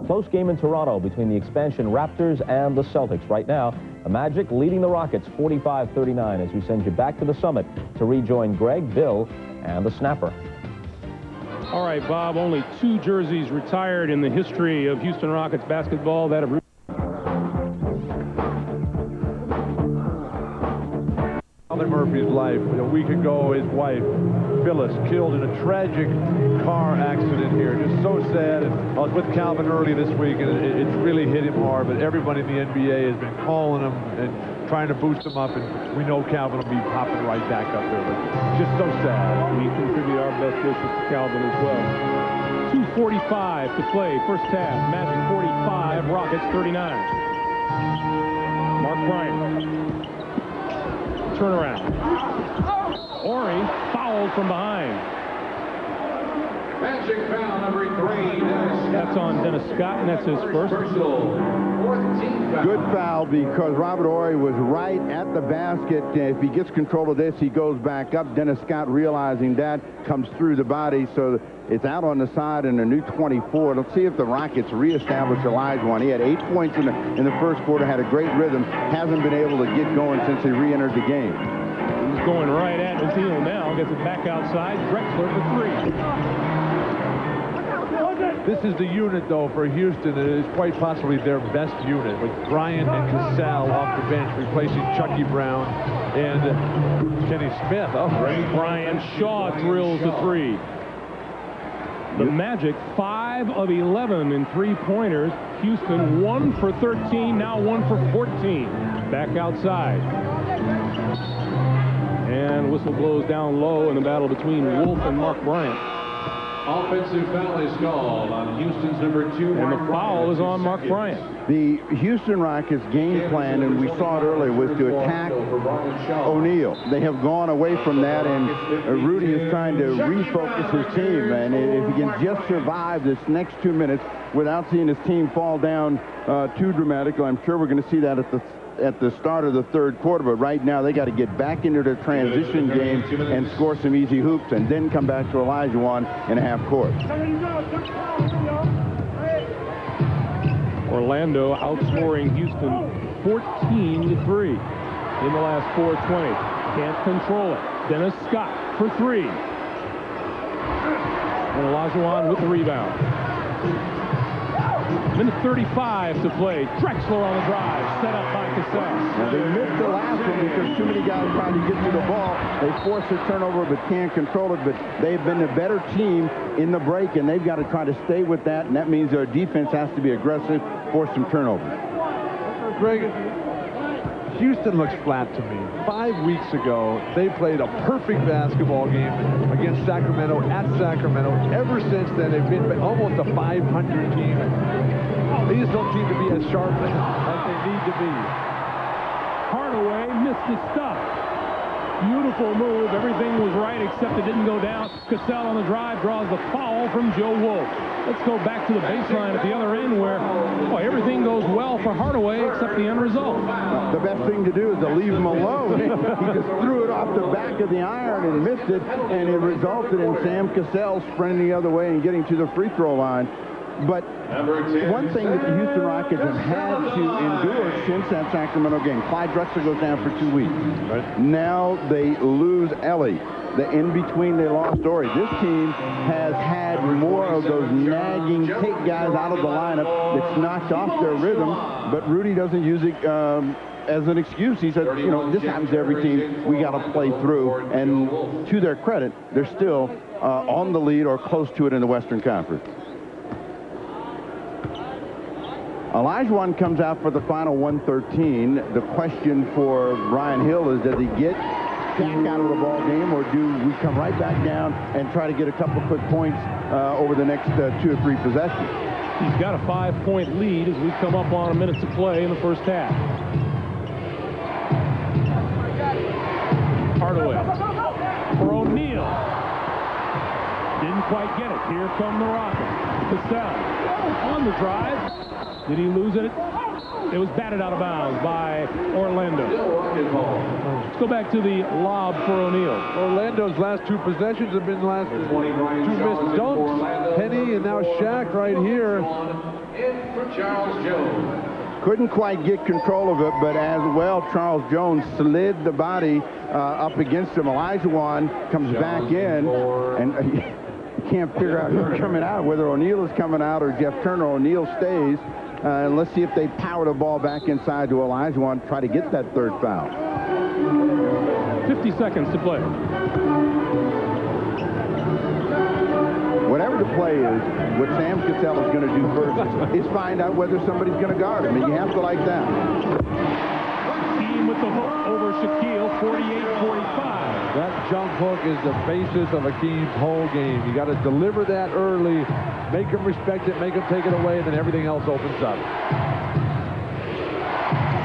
Close game in Toronto between the expansion Raptors and the Celtics. Right now, the Magic leading the Rockets 45-39 as we send you back to the Summit to rejoin Greg, Bill, and the Snapper. All right, Bob, only 2 jerseys retired in the history of Houston Rockets basketball. That of Calvin Murphy's life. A week ago, his wife, Phyllis, killed in a tragic car accident here. Just so sad. And I was with Calvin early this week, and it's really hit him hard. But everybody in the NBA has been calling him and trying to boost him up, and we know Calvin will be popping right back up there. But just so sad. We contribute our best wishes to Calvin as well. 2:45 to play. First half. Magic 45, Rockets 39. Mark Bryant. Turnaround. Ori fouled from behind. Magic foul number 3. That's on Dennis Scott, and that's his first. Good foul because Robert Horry was right at the basket. If he gets control of this, he goes back up. Dennis Scott, realizing that, comes through the body, so it's out on the side and a new 24. Let's see if the Rockets reestablish Olajuwon. He had 8 points in the first quarter, had a great rhythm, hasn't been able to get going since he re-entered the game. He's going right at O'Neal now, gets it back outside. Drexler for 3. This is the unit, though, for Houston. It is quite possibly their best unit, with Bryant and Cassell off the bench, replacing Chucky Brown and Kenny Smith. Oh, Brian Shaw drills the 3. The Magic 5 of 11 in 3-pointers. Houston 1 for 13, now 1 for 14. Back outside. And whistle blows down low in the battle between Wolf and Mark Bryant. Offensive foul is called on Houston's number 2. And the foul is on Mark Bryant. The Houston Rockets game plan, and we saw it earlier, was to attack O'Neal. They have gone away from that, and Rudy is trying to refocus his team. And if he can just survive this next 2 minutes without seeing his team fall down too dramatically, I'm sure we're going to see that at the start of the third quarter. But right now they got to get back into their transition game and score some easy hoops, and then come back to Olajuwon in a half court. Orlando outscoring Houston 14-3 in the last 4:20. Can't control it. Dennis Scott for 3. And Olajuwon with the rebound. Minute 35 to play. Drexler on the drive, set up by Cassell. Now they missed the last one because too many guys trying to get to the ball. They force a turnover but can't control it. But they've been the better team in the break, and they've got to try to stay with that. And that means their defense has to be aggressive, force some turnovers. Greg, Houston looks flat to me. 5 weeks ago, they played a perfect basketball game against Sacramento at Sacramento. Ever since then, they've been almost a 500 team. They just don't seem to be as sharp as they need to be. Hardaway missed his stuff. Beautiful move. Everything was right except it didn't go down. Cassell on the drive draws the foul from Joe Wolf. Let's go back to the baseline at the other end where everything goes well for Hardaway except the end result. The best thing to do is to leave him alone. He just threw it off the back of the iron and missed it, and it resulted in Sam Cassell sprinting the other way and getting to the free throw line. But one thing that the Houston Rockets have had to endure since that Sacramento game, C.Drexler goes down for 2 weeks. Right. Now they lose Ellie. The in-between they lost Ori. This team has had more of those nagging, take guys out of the lineup that's knocked off their rhythm, but Rudy doesn't use it as an excuse. He said, you know, this happens to every team. We got to play through. And to their credit, they're still on the lead or close to it in the Western Conference. Olajuwon comes out for the final 113. The question for Brian Hill is, does he get Shaq out of the ball game, or do we come right back down and try to get a couple quick points over the next 2 or 3 possessions? He's got a 5-point lead as we come up on a minute to play in the first half. Hardaway for O'Neal. Didn't quite get it. Here come the Rockets. Cassell on the drive. Did he lose it? It was batted out of bounds by Orlando. Let's go back to the lob for O'Neal. Orlando's last 2 possessions have been last 2 missed dunks. Penny and now Shaq right here. In for Charles Jones. Couldn't quite get control of it, but as well, Charles Jones slid the body up against him. Olajuwon comes back in, and you can't figure out who's coming out, whether O'Neal is coming out or Jeff Turner. O'Neal stays. And let's see if they power the ball back inside to Olajuwon, try to get that 3rd foul. 50 seconds to play. Whatever the play is, what Sam Cassell is going to do first is find out whether somebody's going to guard him, and you have to like that. Team with the hook over Shaquille, 48-45. That jump hook is the basis of Akeem's whole game. You got to deliver that early, make him respect it, make him take it away, and then everything else opens up.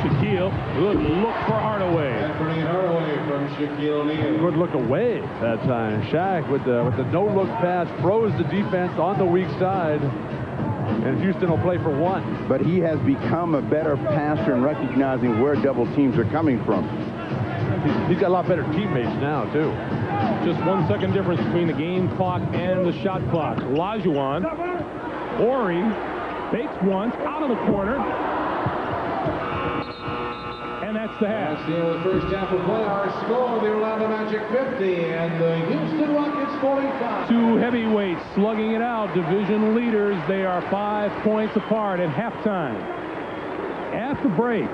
Shaquille, good look for Hardaway. Anthony Hardaway from Shaquille O'Neal. Good look away that time. Shaq with the no-look pass froze the defense on the weak side, and Houston will play for 1. But he has become a better passer in recognizing where double teams are coming from. He's got a lot better teammates now, too. Just 1 second difference between the game clock and the shot clock. Olajuwon, Ori, fakes once, out of the corner. And that's the half. That's the end of the first half of play. Our score, the Orlando Magic 50 and the Houston Rockets 45. 2 heavyweights slugging it out. Division leaders. They are 5 points apart at halftime. At the break,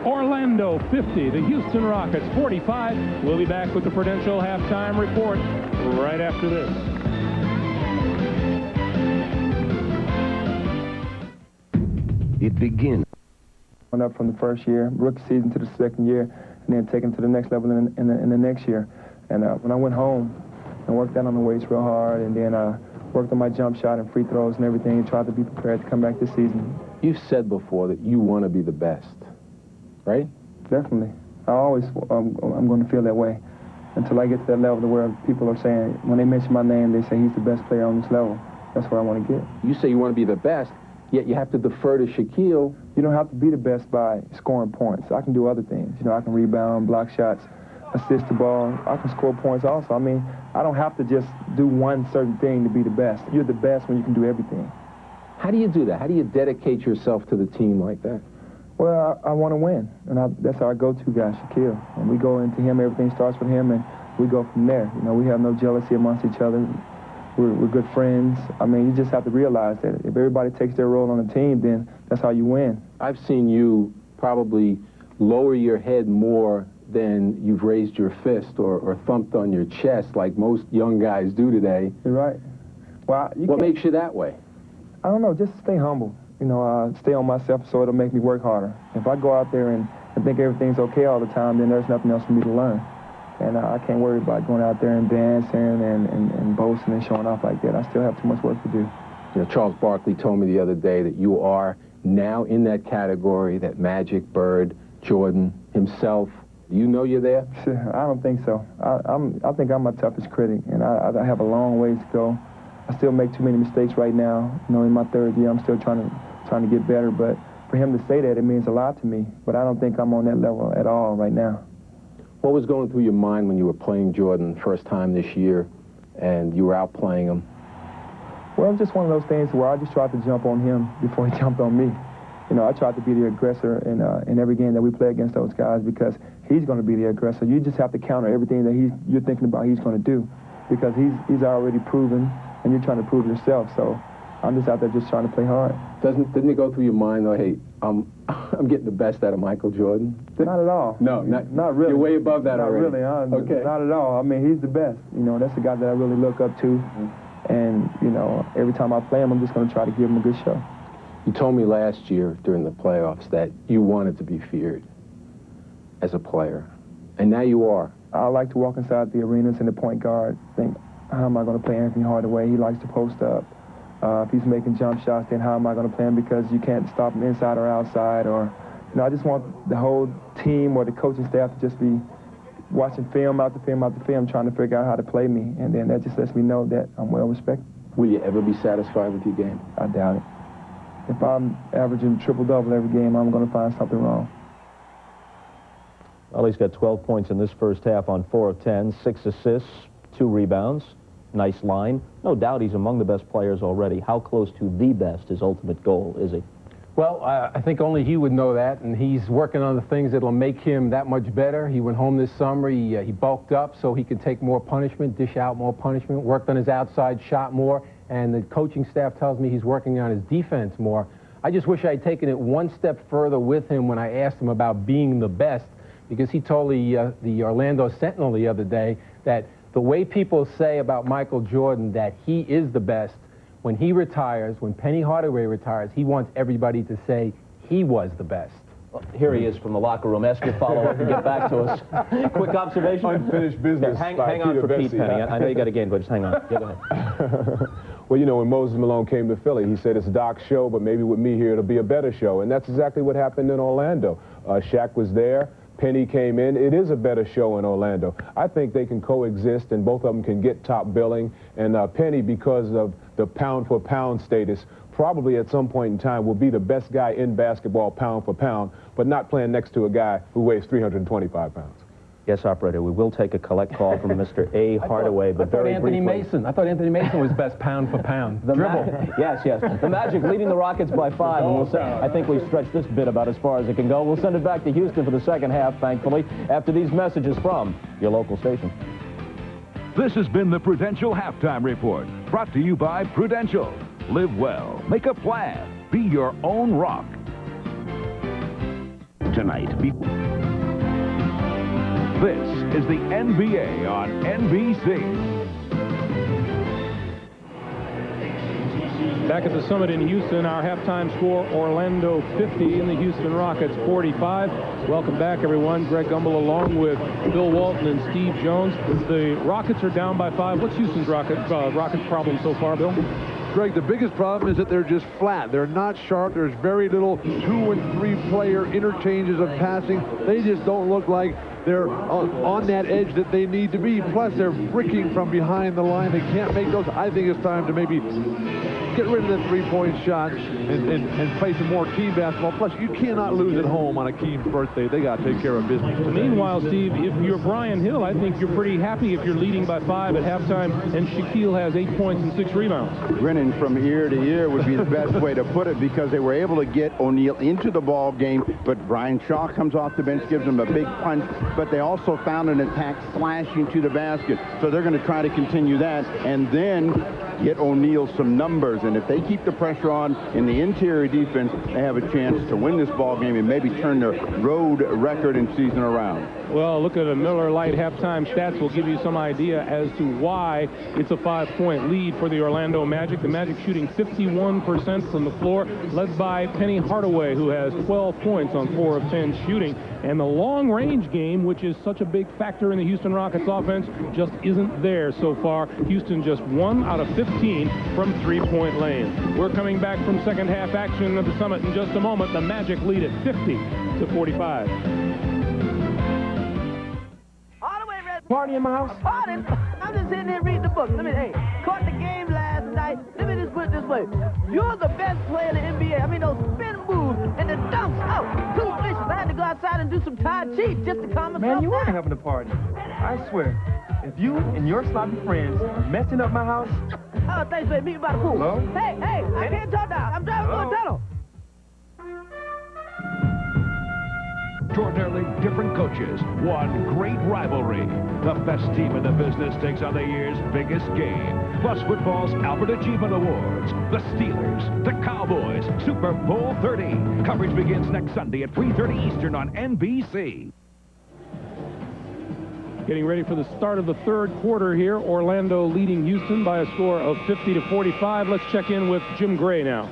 Orlando 50, the Houston Rockets 45. We'll be back with the Prudential halftime report right after this. It begins. Went up from the first year, rookie season, to the 2nd year, and then taken to the next level in the next year. And when I went home and worked out on the weights real hard, and then worked on my jump shot and free throws and everything, and tried to be prepared to come back this season. You've said before that you want to be the best, right? Definitely. I'm going to feel that way until I get to that level to where people are saying, when they mention my name, they say he's the best player on this level. That's where I want to get. You say you want to be the best, yet you have to defer to Shaquille. You don't have to be the best by scoring points. I can do other things. You know, I can rebound, block shots, assist the ball. I can score points also. I mean, I don't have to just do one certain thing to be the best. You're the best when you can do everything. How do you do that? How do you dedicate yourself to the team like that? Well, I want to win, and that's our go-to guy, Shaquille. And we go into him, everything starts with him, and we go from there. You know, we have no jealousy amongst each other. We're good friends. I mean, you just have to realize that if everybody takes their role on the team, then that's how you win. I've seen you probably lower your head more than you've raised your fist or thumped on your chest like most young guys do today. You're right. Well, what makes you that way? I don't know, just stay humble. You know, stay on myself so it'll make me work harder. If I go out there and I think everything's okay all the time, then there's nothing else for me to learn. And I can't worry about going out there and dancing and boasting and showing off like that. I still have too much work to do. You know, Charles Barkley told me the other day that you are now in that category, that Magic, Bird, Jordan, himself. Do you know you're there? I don't think so. I think I'm my toughest critic, and I have a long ways to go. I still make too many mistakes right now. You know, in my third year, I'm still trying to get better. But for him to say that, it means a lot to me. But I don't think I'm on that level at all right now. What was going through your mind when you were playing Jordan first time this year, and you were out playing him? Well, it's just one of those things where I just tried to jump on him before he jumped on me. You know, I tried to be the aggressor in every game that we play against those guys because he's going to be the aggressor. You just have to counter everything that you're thinking about he's going to do because he's already proven, and you're trying to prove yourself. So I'm just out there just trying to play hard. Didn't it go through your mind, though, hey, I'm getting the best out of Michael Jordan? Not at all. No, not really. You're way above that already. Not really. Okay. Not at all. I mean, he's the best. You know, that's the guy that I really look up to. Mm-hmm. And, you know, every time I play him, I'm just going to try to give him a good show. You told me last year during the playoffs that you wanted to be feared as a player, and now you are. I like to walk inside the arenas and the point guard, think, how am I going to play Anthony Hardaway? He likes to post up. If he's making jump shots, then how am I going to play him? Because you can't stop him inside or outside. Or, you know, I just want the whole team or the coaching staff to just be watching film after film after film, trying to figure out how to play me. And then that just lets me know that I'm well respected. Will you ever be satisfied with your game? I doubt it. If I'm averaging triple-double every game, I'm going to find something wrong. Well, he's got 12 points in this first half on 4 of 10, 6 assists, 2 rebounds. Nice line. No doubt he's among the best players already. How close to the best, his ultimate goal, is he? Well, I think only he would know that, and he's working on the things that will make him that much better. He went home this summer. He bulked up so he could take more punishment, dish out more punishment, worked on his outside shot more, and the coaching staff tells me he's working on his defense more. I just wish I had taken it one step further with him when I asked him about being the best, because he told the Orlando Sentinel the other day that the way people say about Michael Jordan that he is the best, when he retires, when Penny Hardaway retires, he wants everybody to say he was the best. Well, here he is from the locker room. Ask your follow-up and get back to us. Quick observation. Unfinished business. Hang on for Pete, Penny. I know you got a game, but just hang on. Go ahead. Well, you know, when Moses Malone came to Philly, he said it's Doc's show, but maybe with me here, it'll be a better show. And that's exactly what happened in Orlando. Shaq was there. Penny came in. It is a better show in Orlando. I think they can coexist, and both of them can get top billing. And Penny, because of the pound-for-pound status, probably at some point in time will be the best guy in basketball pound for pound, but not playing next to a guy who weighs 325 pounds. Yes, operator, we will take a collect call from Mr. A. Hardaway, but very briefly. I thought Anthony Mason was best pound for pound. Dribble. Yes. The Magic leading the Rockets by 5. And I think we stretched this bit about as far as it can go. We'll send it back to Houston for the second half, thankfully, after these messages from your local station. This has been the Prudential Halftime Report, brought to you by Prudential. Live well. Make a plan. Be your own rock. Tonight, this is the NBA on NBC. Back at the Summit in Houston, our halftime score, Orlando 50 and the Houston Rockets 45. Welcome back, everyone. Greg Gumbel along with Bill Walton and Steve Jones. The Rockets are down by 5. What's Houston's Rockets problem so far, Bill? Greg, the biggest problem is that they're just flat. They're not sharp. There's very little 2- and 3-player interchanges of passing. They just don't look like they're on that edge that they need to be. Plus, they're bricking from behind the line. They can't make those. I think it's time to maybe get rid of the 3-point shot and play some more team basketball. Plus, you cannot lose at home on Akeem's birthday. They got to take care of business today. Meanwhile, Steve, if you're Brian Hill, I think you're pretty happy if you're leading by 5 at halftime and Shaquille has 8 points and 6 rebounds. Grinning from ear to ear would be the best way to put it, because they were able to get O'Neal into the ball game, but Brian Shaw comes off the bench, gives him a big punch, but they also found an attack slashing to the basket. So they're going to try to continue that and then get O'Neal some numbers. And if they keep the pressure on in the interior defense, they have a chance to win this ball game and maybe turn their road record and season around. Well, look at the Miller Lite halftime stats will give you some idea as to why it's a 5-point lead for the Orlando Magic. The Magic shooting 51% from the floor, led by P.Hardaway, who has 12 points on 4 of 10 shooting. And the long-range game, which is such a big factor in the Houston Rockets offense, just isn't there so far. Houston just 1 out of 15 from three-point lane. We're coming back from second-half action at the Summit in just a moment. The Magic lead at 50-45. Party in my house? Party? I'm just sitting there reading the book. Hey, caught the game last night. Let me just put it this way. You're the best player in the NBA. I mean, those spin moves and the dunks. Oh, too vicious. I had to go outside and do some Tai Chi just to calm myself down. Man, you are having a party. I swear. If you and your sloppy friends are messing up my house... Oh, thanks, baby. Meet me by the pool. Hello? Hey, I can't talk now. I'm driving through a tunnel. Extraordinarily different coaches, one great rivalry. The best team in the business takes on the year's biggest game. Plus football's Albert Achievement Awards. The Steelers, the Cowboys, Super Bowl 30. Coverage begins next Sunday at 3:30 Eastern on NBC. Getting ready for the start of the third quarter here. Orlando leading Houston by a score of 50-45. Let's check in with Jim Gray now.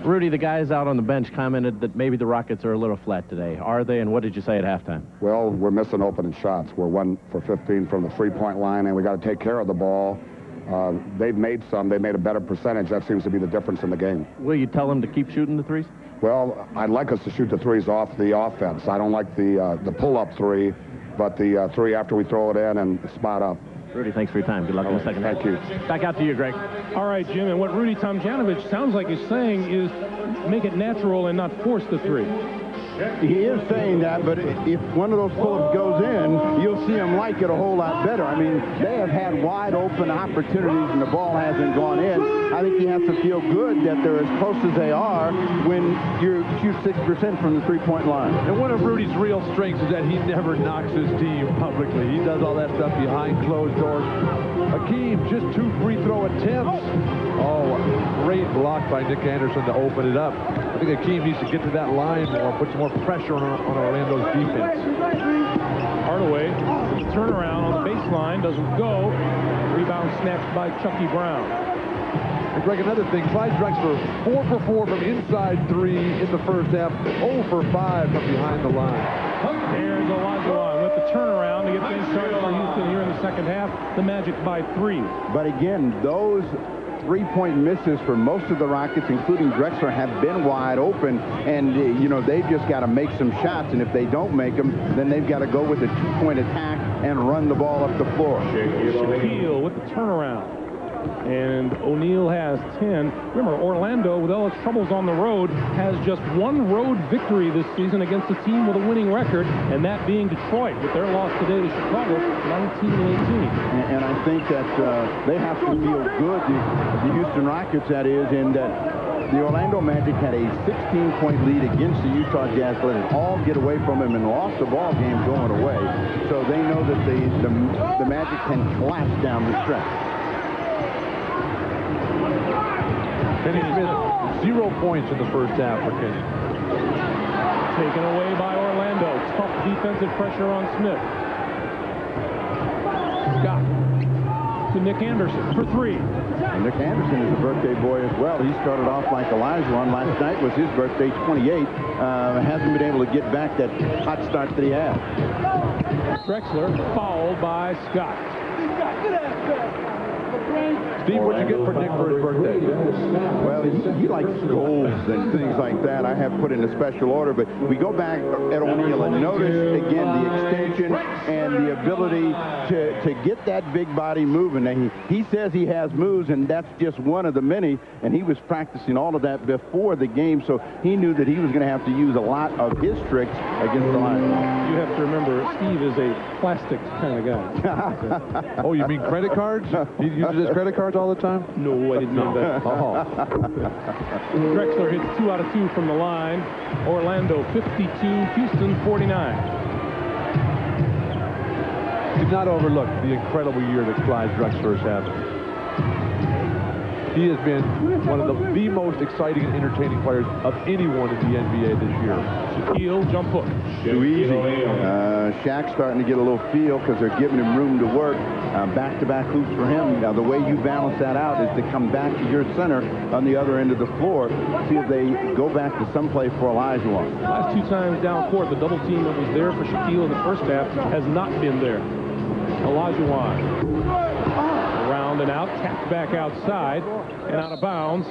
Rudy, the guys out on the bench commented that maybe the Rockets are a little flat today. Are they, and what did you say at halftime? Well, we're missing opening shots. We're 1 for 15 from the three-point line, and we got to take care of the ball. They've made some. They made a better percentage. That seems to be the difference in the game. Will you tell them to keep shooting the threes? Well, I'd like us to shoot the threes off the offense. I don't like the pull-up three, but the three after we throw it in and spot up. Rudy, thanks for your time. Good luck in the second half. Thank you. Back out to you, Greg. All right, Jim, and what Rudy Tomjanovich sounds like he's saying is make it natural and not force the three. He is saying that, but if one of those pull-ups goes in, you'll see him like it a whole lot better. I mean, they have had wide-open opportunities, and the ball hasn't gone in. I think he has to feel good that they're as close as they are when you shoot 6% from the three-point line. And one of Rudy's real strengths is that he never knocks his team publicly. He does all that stuff behind closed doors. Hakeem, just 2 free throw attempts. Oh, great block by Nick Anderson to open it up. I think Hakeem needs to get to that line more, put some more pressure on Orlando's defense. Hardaway, the turnaround on the baseline, doesn't go. Rebound snatched by Chucky Brown. And Greg, another thing, C.Drexler, 4 for 4 from inside 3 in the first half, 0 for 5 from behind the line. There's Olajuwon with the turnaround to get things started for Houston here in the second half. The Magic by 3. But again, those three-point misses for most of the Rockets, including Drexler, have been wide open, and you know, they've just got to make some shots, and if they don't make them, then they've got to go with a 2-point attack and run the ball up the floor. Shaquille with the turnaround. And O'Neal has 10. Remember, Orlando, with all its troubles on the road, has just 1 road victory this season against a team with a winning record, and that being Detroit, with their loss today to Chicago, 19-18. And I think that they have to feel good, the Houston Rockets, that is, in that the Orlando Magic had a 16-point lead against the Utah Jazz, let it all get away from them and lost the ball game going away. So they know that the Magic can collapse down the stretch. Kenny Smith, 0 points in the first half for Kenny. Taken away by Orlando. Tough defensive pressure on Smith. Scott to Nick Anderson for 3. And Nick Anderson is a birthday boy as well. He started off like Olajuwon. Last night was his birthday, 28. Hasn't been able to get back that hot start that he had. Drexler fouled by Scott. Steve, what'd you get for Nick for his birthday? Well, he likes golds and things like that. I have put in a special order, but we go back at O'Neal and notice, again, the extension and the ability to get that big body moving. And he says he has moves, and that's just one of the many, and he was practicing all of that before the game, so he knew that he was going to have to use a lot of his tricks against the line. You have to remember, Steve is a plastic kind of guy. Oh, you mean credit cards? He uses his credit cards all the time? No, I didn't mean that. Oh. Drexler hits 2 out of 2 from the line. Orlando 52, Houston 49. not overlook the incredible year that Clyde Drexler has had. He has been one of the most exciting and entertaining players of anyone in the NBA this year. Shaquille, jump hook. Too easy. Shaq's starting to get a little feel because they're giving him room to work. Back-to-back hoops for him. Now, the way you balance that out is to come back to your center on the other end of the floor, see if they go back to some play for Olajuwon. Last 2 times down court, the double team that was there for Shaquille in the first half has not been there. Olajuwon. Around and out, tapped back outside and out of bounds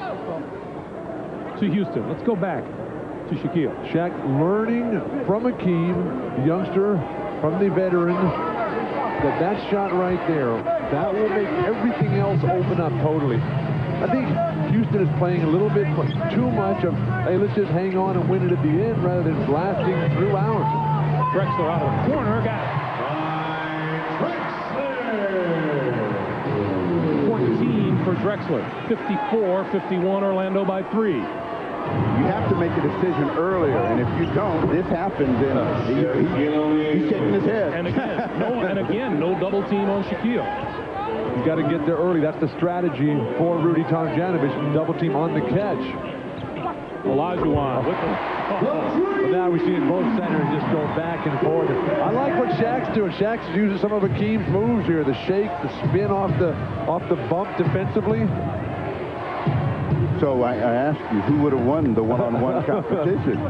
to Houston. Let's go back to Shaquille. Shaq learning from Akeem, the youngster, from the veteran, that shot right there, that will make everything else open up totally. I think Houston is playing a little bit too much of, hey, let's just hang on and win it at the end rather than blasting throughout. Drexler out of the corner, got it. 14 for Drexler. 54-51, Orlando by 3. You have to make a decision earlier, and if you don't, this happens, and he's shaking his head. And again, no double team on Shaquille. You got to get there early. That's the strategy for Rudy Tomjanovich. Double team on the catch. Olajuwon with him. But now we're seeing both centers just go back and forth. I like what Shaq's doing. Shaq's using some of Akeem's moves here. The shake, the spin off the bump defensively. So I asked you, who would have won the one-on-one competition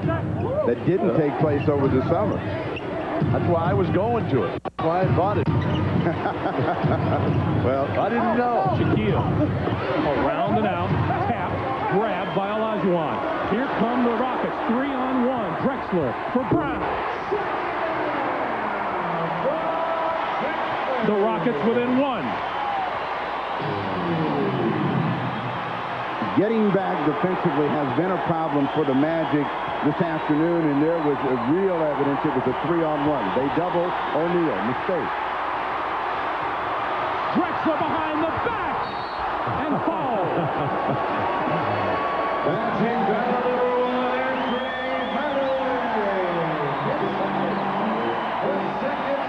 that didn't take place over the summer? That's why I was going to it. That's why I bought it. Well, I didn't know. Shaquille around and out, tap, grabbed by Olajuwon. Here come the Rockets, 3-on-1. Drexler for Brown. The Rockets within 1. Getting back defensively has been a problem for the Magic this afternoon, and there was a real evidence it was a 3-on-1. They double O'Neal. Mistake. Drexler behind the back and foul.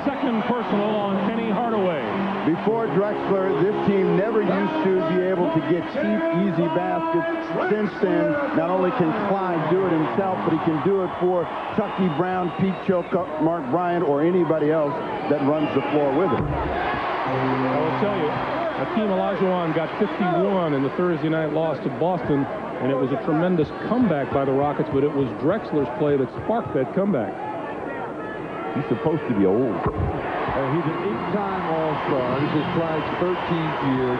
Second personal on P.Hardaway. Before Drexler, this team never used to be able to get cheap, easy baskets. Since then, not only can Clyde do it himself, but he can do it for Chucky Brown, Pete Chilcutt, Mark Bryant, or anybody else that runs the floor with him. I will tell you, Hakeem Olajuwon got 51 in the Thursday night loss to Boston, and it was a tremendous comeback by the Rockets, but it was Drexler's play that sparked that comeback. He's supposed to be old. He's an 8-time All-Star. This is Clyde's 13th year.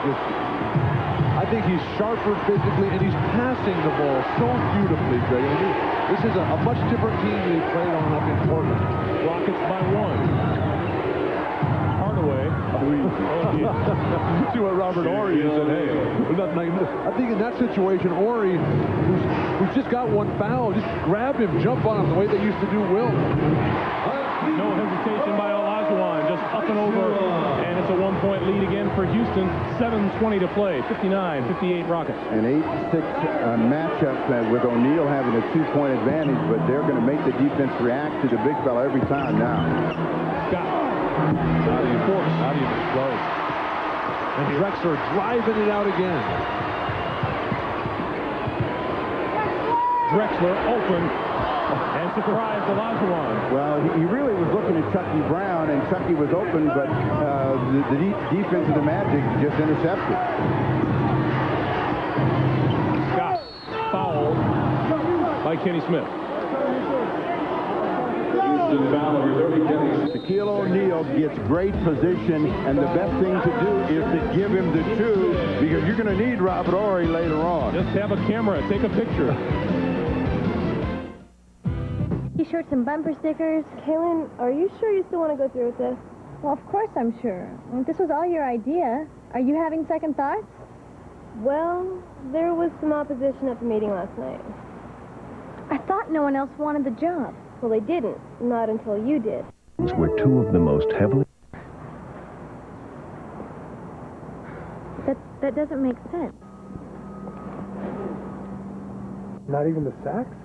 I think he's sharper physically, and he's passing the ball so beautifully, Greg. I mean, this is a much different team than he played on up in Portland. Rockets by 1. Hardaway. You see what Robert Horry is and hey, I think in that situation, Horry, who's just got one foul, just grab him, jump on him the way they used to do Will. No hesitation by Olajuwon, just up and over, and it's a 1-point lead again for Houston. 7:20 to play, 59-58 Rockets. An 8-6 matchup with O'Neal having a 2-point advantage, but they're going to make the defense react to the big fella every time now. Scott. Not even close. And Drexler driving it out again. Drexler open and surprised Olajuwon. Well, he really was looking at Chucky Brown, and Chucky was open, but the defense of the Magic just intercepted. Scott fouled by Kenny Smith. Shaquille O'Neal gets great position, and the best thing to do is to give him the 2, because you're going to need Robert Horry later on. Just have a camera, take a picture. T-shirts and bumper stickers. Kaylin, are you sure you still want to go through with this? Well, of course I'm sure. This was all your idea. Are you having second thoughts? Well, there was some opposition at the meeting last night. I thought no one else wanted the job. Well, they didn't. Not until you did. Were 2 of the most heavily... That doesn't make sense. Not even the sacks?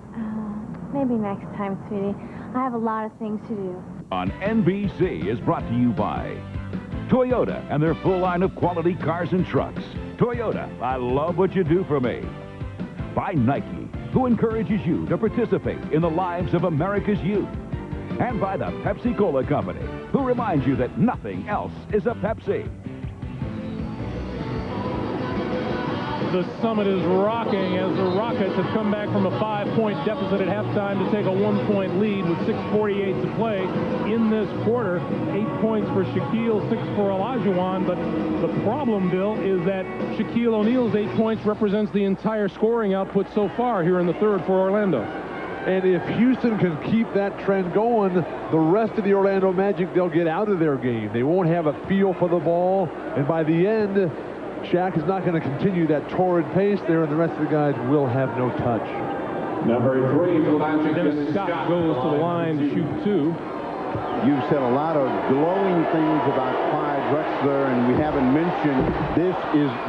Maybe next time, sweetie. I have a lot of things to do. on NBC is brought to you by Toyota and their full line of quality cars and trucks. Toyota, I love what you do for me. By Nike, who encourages you to participate in the lives of America's youth. And by the Pepsi-Cola Company, who reminds you that nothing else is a Pepsi. The Summit is rocking as the Rockets have come back from a 5-point deficit at halftime to take a 1-point lead with 6:48 to play in this quarter. 8 points for Shaquille, 6 for Olajuwon. But the problem, Bill, is that Shaquille O'Neal's 8 points represents the entire scoring output so far here in the third for Orlando. And if Houston can keep that trend going, the rest of the Orlando Magic, they'll get out of their game. They won't have a feel for the ball. And by the end, Shaq is not going to continue that torrid pace there, and the rest of the guys will have no touch. Number 3 for the Magic. Dennis Scott goes to the line to shoot 2. You've said a lot of glowing things about Drexler, and we haven't mentioned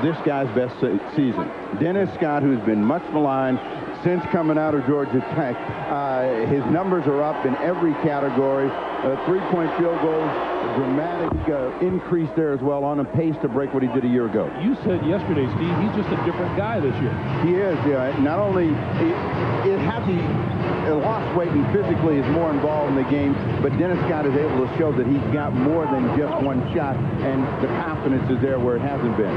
this guy's best season. Dennis Scott, who's been much maligned since coming out of Georgia Tech. His numbers are up in every category. 3-point field goals, dramatic increase there as well, on a pace to break what he did a year ago. You said yesterday, Steve, he's just a different guy this year. He is, yeah. Not only has he lost weight and physically is more involved in the game, but Dennis Scott is able to show that he's got more than just one shot, and the confidence is there where it hasn't been.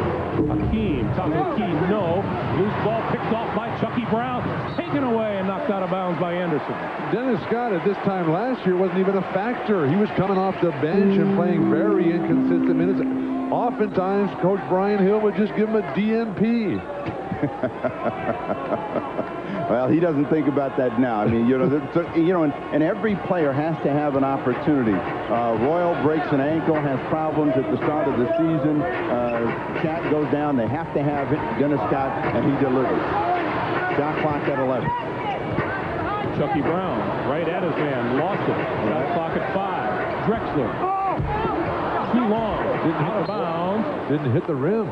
Hakeem, top of the key, no. Loose ball picked off by Chucky Brown, taken away and knocked out of bounds by Anderson. Dennis Scott at this time last year wasn't even a factor. He was coming off the bench and playing very inconsistent minutes. Oftentimes, Coach Brian Hill would just give him a DNP. Well, he doesn't think about that now. I mean, and every player has to have an opportunity. Royal breaks an ankle, has problems at the start of the season. Shaq goes down. They have to have Dennis Scott, and he delivers. Shot clock at 11. Chucky Brown, right at his man, lost it. Shot clock at 5. Drexler, too long, out of bounds. Didn't hit the rim.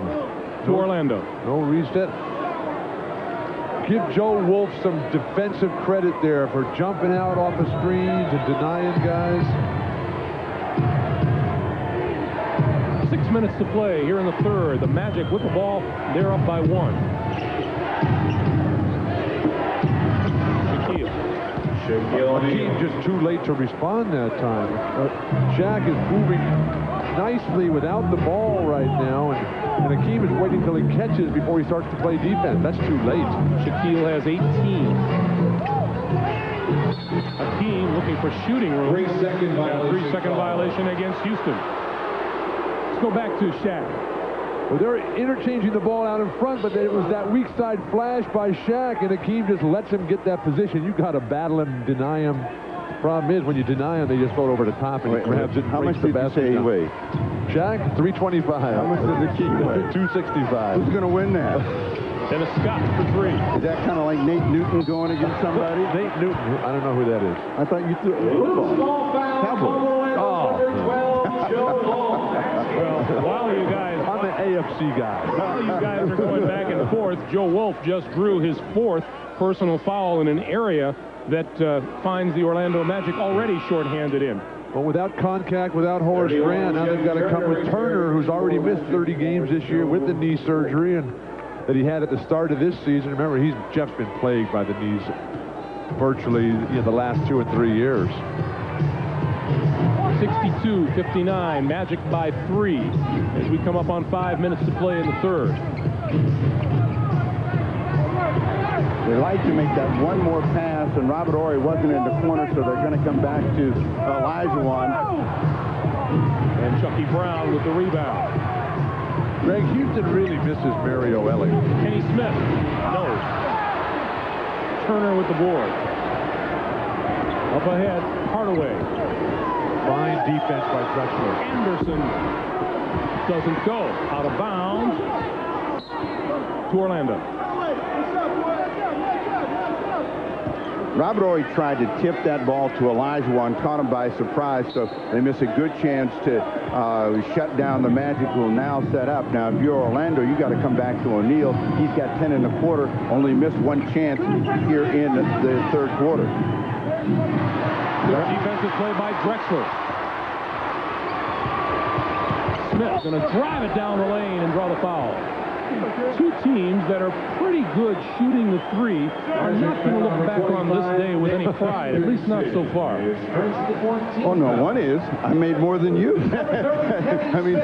To Orlando. No reset. Give Joe Wolf some defensive credit there for jumping out off the screens and denying guys. 6 minutes to play here in the third. The Magic with the ball. They're up by 1. Hakeem just too late to respond that time. Shaq is moving nicely without the ball right now, and Hakeem is waiting till he catches before he starts to play defense. That's too late. Shaquille has 18. Hakeem looking for shooting room. 3-second violation. 3-second violation against Houston. Let's go back to Shaq. Well, they're interchanging the ball out in front, but it was that weak side flash by Shaq, and Hakeem just lets him get that position. You got to battle him, deny him. The problem is when you deny him, they just throw it over the top and he grabs it and how much breaks the did basket. You say he weighed? Shaq, 325. How much does Hakeem weigh? 265. Who's going to win that? Dennis Scott for 3. Is that kind of like Nate Newton going against somebody? Nate Newton. I don't know who that is. I thought you threw football. Cowboys. Well, while you guys... I'm an AFC guy. While you guys are going back and forth, Joe Wolf just drew his 4th personal foul in an area that finds the Orlando Magic already shorthanded in. Well, without Concac, without Horace Grant, now they've got to come with Turner, who's already missed 30 games this year with the knee surgery and that he had at the start of this season. Remember, Jeff's been plagued by the knees virtually the last 2 or 3 years. 62-59, Magic by 3 as we come up on 5 minutes to play in the third. They like to make that one more pass, and Robert Horry wasn't in the corner, so they're going to come back to Olajuwon. And Chucky Brown with the rebound. Greg, Houston really misses Mario Ellie. Kenny Smith, no. Turner with the board. Up ahead, Hardaway. Fine defense by Drexler. Anderson doesn't go. Out of bounds to Orlando. Robert Horry tried to tip that ball to Olajuwon, caught him by surprise, so they miss a good chance to shut down the Magic, who will now set up. Now, if you're Orlando, you got to come back to O'Neal. He's got 10 1/4, only missed one chance here in the third quarter. Good defensive play by Drexler. Smith going to drive it down the lane and draw the foul. Two teams that are pretty good shooting the three are not going to look back on this day with any pride, at least not so far. Oh, no, one is. I made more than you. I mean,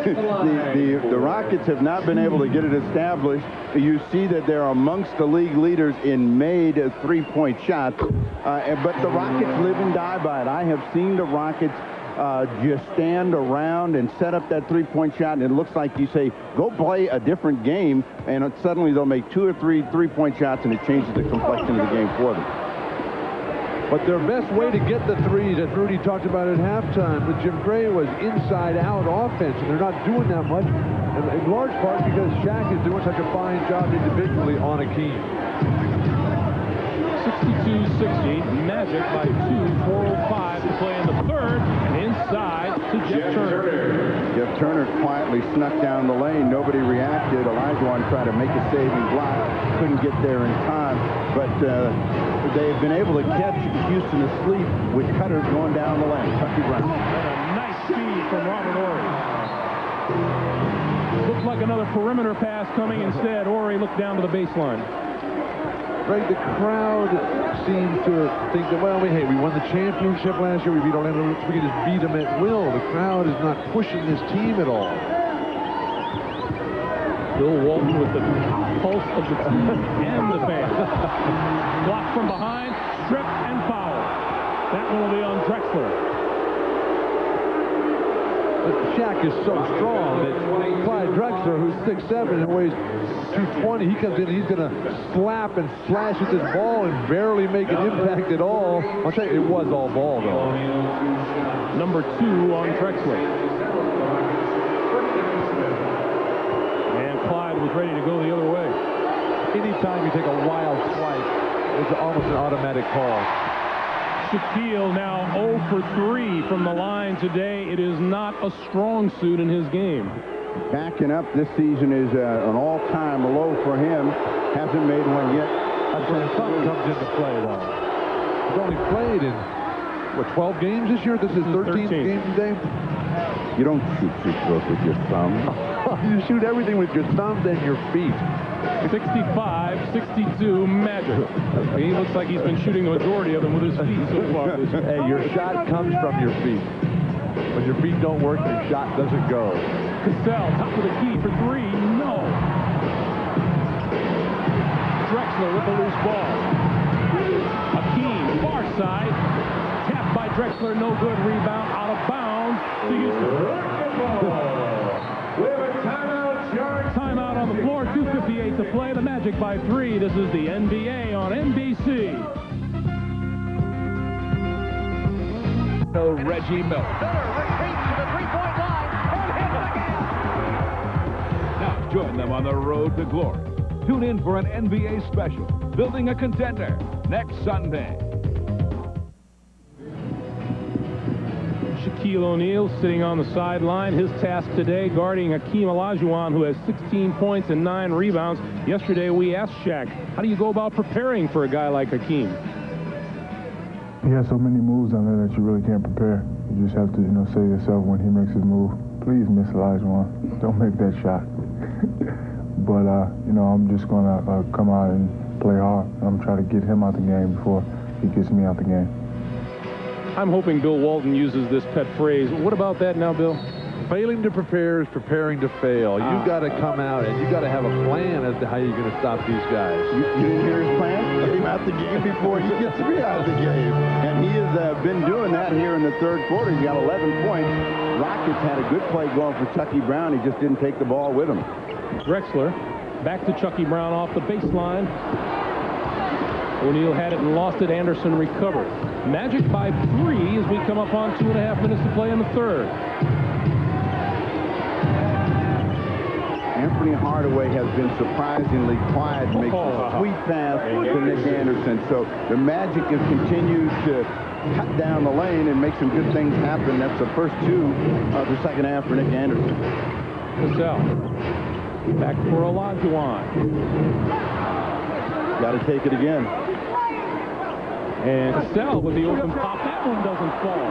the Rockets have not been able to get it established. You see that they're amongst the league leaders in made three-point shots, but the Rockets live and die by it. I have seen the Rockets just stand around and set up that three-point shot, and it looks like you say, go play a different game, and suddenly they'll make 2 or 3 three-point shots, and it changes the complexion of the game for them. But their best way to get the threes, as Rudy talked about at halftime with Jim Gray, was inside-out offense, and they're not doing that much, and in large part because Shaq is doing such a fine job individually on Hakeem. 62-60, Magic by 2, 4:05 to play in the third, and inside to Jeff Turner. Jeff Turner quietly snuck down the lane. Nobody reacted. Olajuwon tried to make a saving block. Couldn't get there in time, but they've been able to catch Houston asleep with cutters going down the lane. Chucky Brown. And a nice feed from Robert Horry. Looked like another perimeter pass coming. Instead, Horry looked down to the baseline. Greg, the crowd seems to think that, well, hey, we won the championship last year. We beat Orlando. We can just beat them at will. The crowd is not pushing this team at all. Bill Walton with the pulse of the team and the fans. Blocked from behind, stripped and fouled. That one will be on Drexler. But Shaq is so strong that Clyde Drexler, who's 6'7" and weighs 220, he comes in and he's going to slap and slash at this ball and barely make an impact at all. I'll tell you, it was all ball, though. Number 2 on Drexler. And Clyde was ready to go the other way. Anytime you take a wild swipe, it's almost an automatic call. Shaquille now 0 for 3 from the line today. It is not a strong suit in his game. Backing up this season is an all-time low for him. Hasn't made one yet. That's where something comes into play, though. He's only played in, what, 12 games this year? This is 13th game today? You don't shoot free throws with your thumb. You shoot everything with your thumbs and your feet. 65-62 Magic. He looks like he's been shooting the majority of them with his feet so far. Hey, your shot comes from your feet. When your feet don't work, your shot doesn't go. Cassell, top of the key for 3. No. Drexler with the loose ball. Hakeem, far side. Tapped by Drexler, no good. Rebound out of bounds to Houston. Timeout on the floor, 2:58 to play. The Magic by 3. This is the NBA on NBC. Reggie Miller. Retreats to the three-point line and hits again. Now join them on the road to glory. Tune in for an NBA special, Building a Contender, next Sunday. Shaquille O'Neal sitting on the sideline. His task today guarding Hakeem Olajuwon, who has 16 points and 9 rebounds. Yesterday we asked Shaq, how do you go about preparing for a guy like Hakeem? He has so many moves on there that you really can't prepare. You just have to, say to yourself when he makes his move, please miss Olajuwon. Don't make that shot. But, I'm just going to come out and play hard. I'm trying to get him out the game before he gets me out the game. I'm hoping Bill Walton uses this pet phrase. What about that now, Bill? Failing to prepare is preparing to fail. You've got to come out and you've got to have a plan as to how you're going to stop these guys. You didn't hear his plan? Get him out the game before he gets me out of the game. And he has been doing that here in the third quarter. He got 11 points. Rockets had a good play going for Chucky Brown. He just didn't take the ball with him. Drexler back to Chucky Brown off the baseline. O'Neal had it and lost it. Anderson recovered. Magic by 3 as we come up on 2.5 minutes to play in the third. P.Hardaway has been surprisingly quiet and makes a sweet pass to Nick Anderson. So the Magic has continued to cut down the lane and make some good things happen. That's the first 2 of the second half for Nick Anderson. Cassell back for Olajuwon. Got to take it again. And Cassell with the open pop. That one doesn't fall.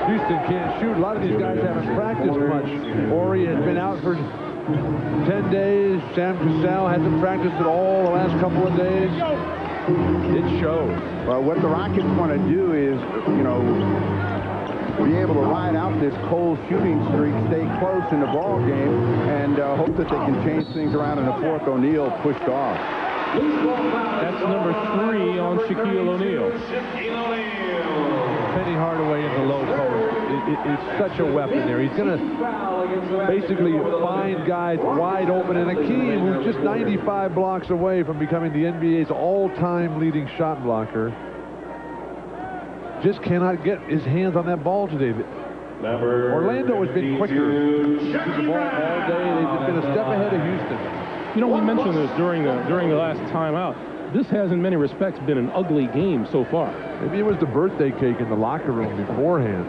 Houston can't shoot. A lot of these guys haven't practiced much. Ori has been out for 10 days. Sam Cassell hasn't practiced at all the last couple of days. It shows. Well, what the Rockets want to do is, you know, be able to ride out this cold shooting streak, stay close in the ball game, and hope that they can change things around in the fourth. O'Neal pushed off. That's number 3 on Shaquille O'Neal. P.Hardaway in the low post is such a weapon there. He's going to basically find guys wide open. And Akeem, who's just 95 blocks away from becoming the NBA's all-time leading shot blocker, just cannot get his hands on that ball today. Orlando has been quicker to the ball all day. They've been a step ahead of Houston. You know, we mentioned this during the last timeout. This has, in many respects, been an ugly game so far. Maybe it was the birthday cake in the locker room beforehand.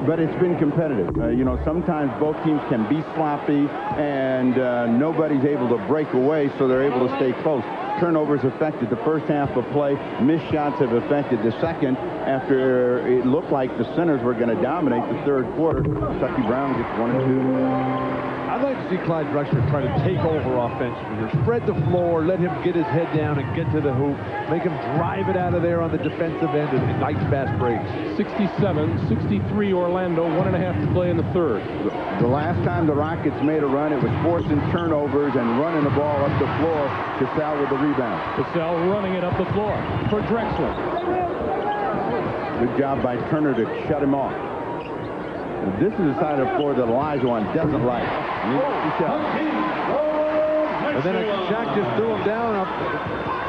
But it's been competitive. You know, sometimes both teams can be sloppy, and nobody's able to break away, so they're able to stay close. Turnovers affected the first half of play. Missed shots have affected the second after it looked like the centers were going to dominate the third quarter. Chucky Brown gets 1 and 2. I'd like to see Drexler try to take over offensively here. Spread the floor, let him get his head down and get to the hoop. Make him drive it out of there on the defensive end and nice fast breaks. 67-63 Orlando, 1.5 to play in the third. The last time the Rockets made a run, it was forcing turnovers and running the ball up the floor. Cassell with the rebound. Cassell running it up the floor for Drexler. Good job by Turner to shut him off. This is the side of the floor that Olajuwon doesn't like. And then Shaq just threw him down up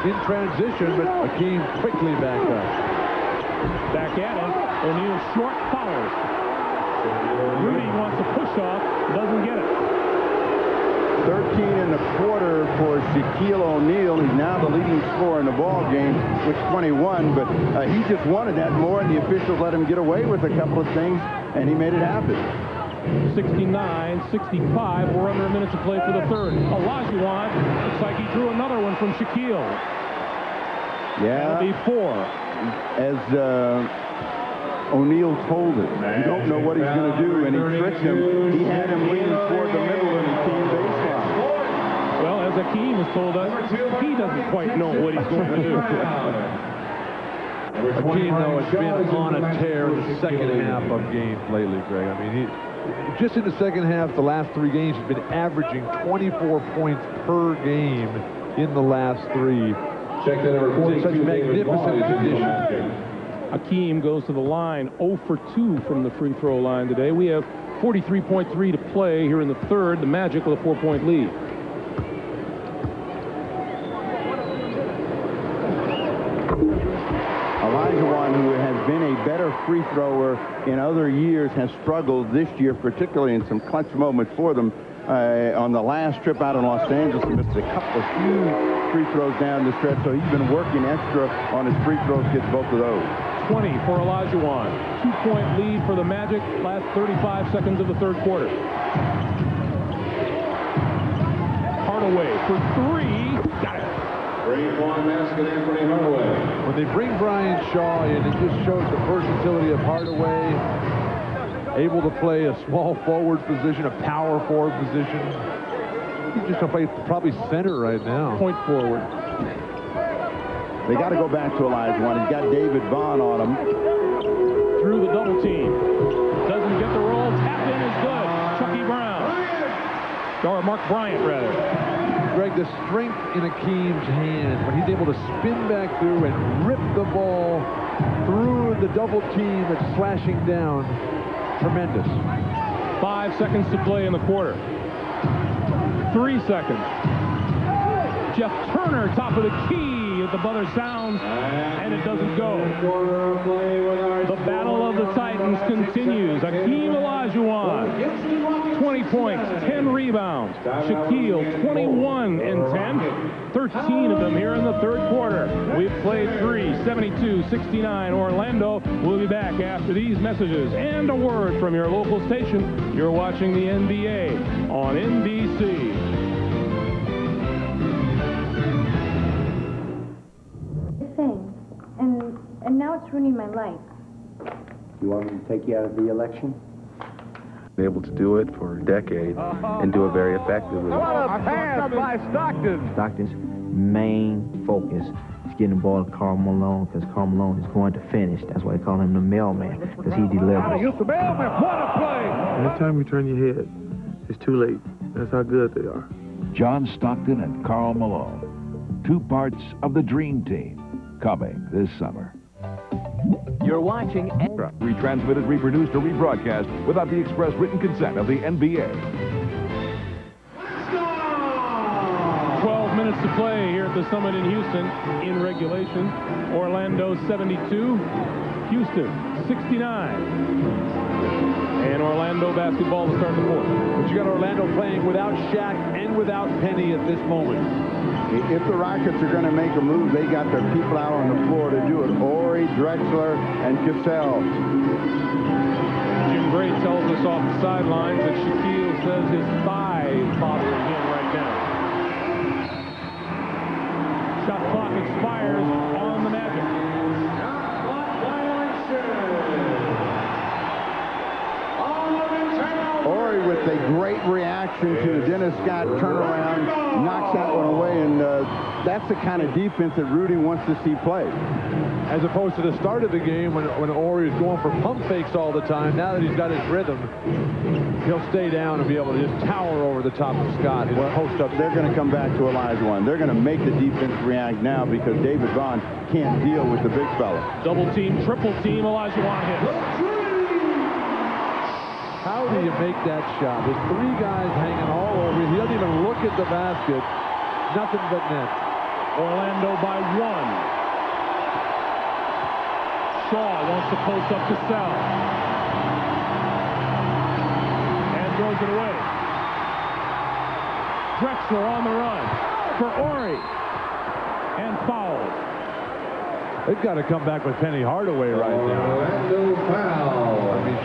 in transition, but Akeem quickly backed up. Back at him. O'Neal short fouls. Rudy wants to push off, doesn't get it. 13 in the quarter for Shaquille O'Neal. He's now the leading scorer in the ball game with 21, but he just wanted that more, and the officials let him get away with a couple of things, and he made it happen. 69-65. We're under a minute to play for the third. Olajuwon looks like he drew another one from Shaquille. Yeah. That'll be 4. As O'Neal told him, you don't know what he's going to do, and he tricked him. He had him leaning toward the middle of the team baseline. Well, as Akeem has told us, he doesn't quite know what he's going to do. Akeem, though, has been on a tear in the second half of games lately, Greg. I mean, just in the second half, the last 3 games, he's been averaging 24 points per game in the last 3. Check that number 42. Such magnificent conditions. Akeem goes to the line 0 for 2 from the free throw line today. We have 43.3 to play here in the third. The Magic with a 4-point lead. Olajuwon, who has been a better free thrower in other years, has struggled this year, particularly in some clutch moments for them. On the last trip out in Los Angeles, he missed a couple of huge free throws down the stretch, so he's been working extra on his free throws, gets both of those. 20 for Olajuwon. 2-point lead for the Magic. Last 35 seconds of the third quarter. Hardaway for 3. Got it. 3-point basket, Anthony Hardaway. When they bring Brian Shaw in, it just shows the versatility of Hardaway. Able to play a small forward position, a power forward position. He's just going to play probably center right now. Point forward. They got to go back to Olajuwon. He's got David Vaughn on him. Through the double team. Doesn't get the roll. Tap in is good. Chucky Brown. Or Mark Bryant, rather. Greg, the strength in Akeem's hand when he's able to spin back through and rip the ball through the double team that's slashing down. Tremendous. 5 seconds to play in the quarter. 3 seconds. Jeff Turner, top of the key. The buzzer sounds, and it doesn't go. The battle of the Titans continues. Akeem Olajuwon, 20 points, 10 rebounds. Shaquille, 21 and 10. 13 of them here in the third quarter. We've played 3, 72-69. Orlando will be back after these messages and a word from your local station. You're watching the NBA on NBC. now it's ruining my life. You want me to take you out of the election? Been able to do it for decades and do it very effectively. What a pass by Stockton! Stockton's main focus is getting the ball to Karl Malone, because Karl Malone is going to finish. That's why they call him the mailman, because he delivers. Against the mailman, what a play! Anytime you turn your head, it's too late. That's how good they are. John Stockton and Karl Malone, 2 parts of the Dream Team, coming this summer. You're watching retransmitted, reproduced, or rebroadcast without the express written consent of the NBA. 12 minutes to play here at the Summit in Houston in regulation. Orlando 72, Houston 69. And Orlando basketball to start the fourth. But you got Orlando playing without Shaq and without Penny at this moment. If the Rockets are going to make a move, they got their people out on the floor to do it. Horry, Drexler, and Cassell. Jim Gray tells us off the sidelines that Shaquille says his thigh is bothering him right now. Shot clock expires on the Magic. Horry with a great reaction to the Dennis Scott turnaround, knocks that one away, and that's the kind of defense that Rudy wants to see play. As opposed to the start of the game when Horry is going for pump fakes all the time. Now that he's got his rhythm, he'll stay down and be able to just tower over the top of Scott. His post up. They're going to come back to Olajuwon. They're going to make the defense react now because David Vaughn can't deal with the big fella. Double team, triple team, Olajuwon hits. How do you make that shot? There's 3 guys hanging all over. He doesn't even look at the basket. Nothing but net. Orlando by 1. Shaw wants to post up to Sell. And throws it away. Drexler on the run for Horry. And fouled. They've got to come back with Penny Hardaway right now. Orlando foul. I mean,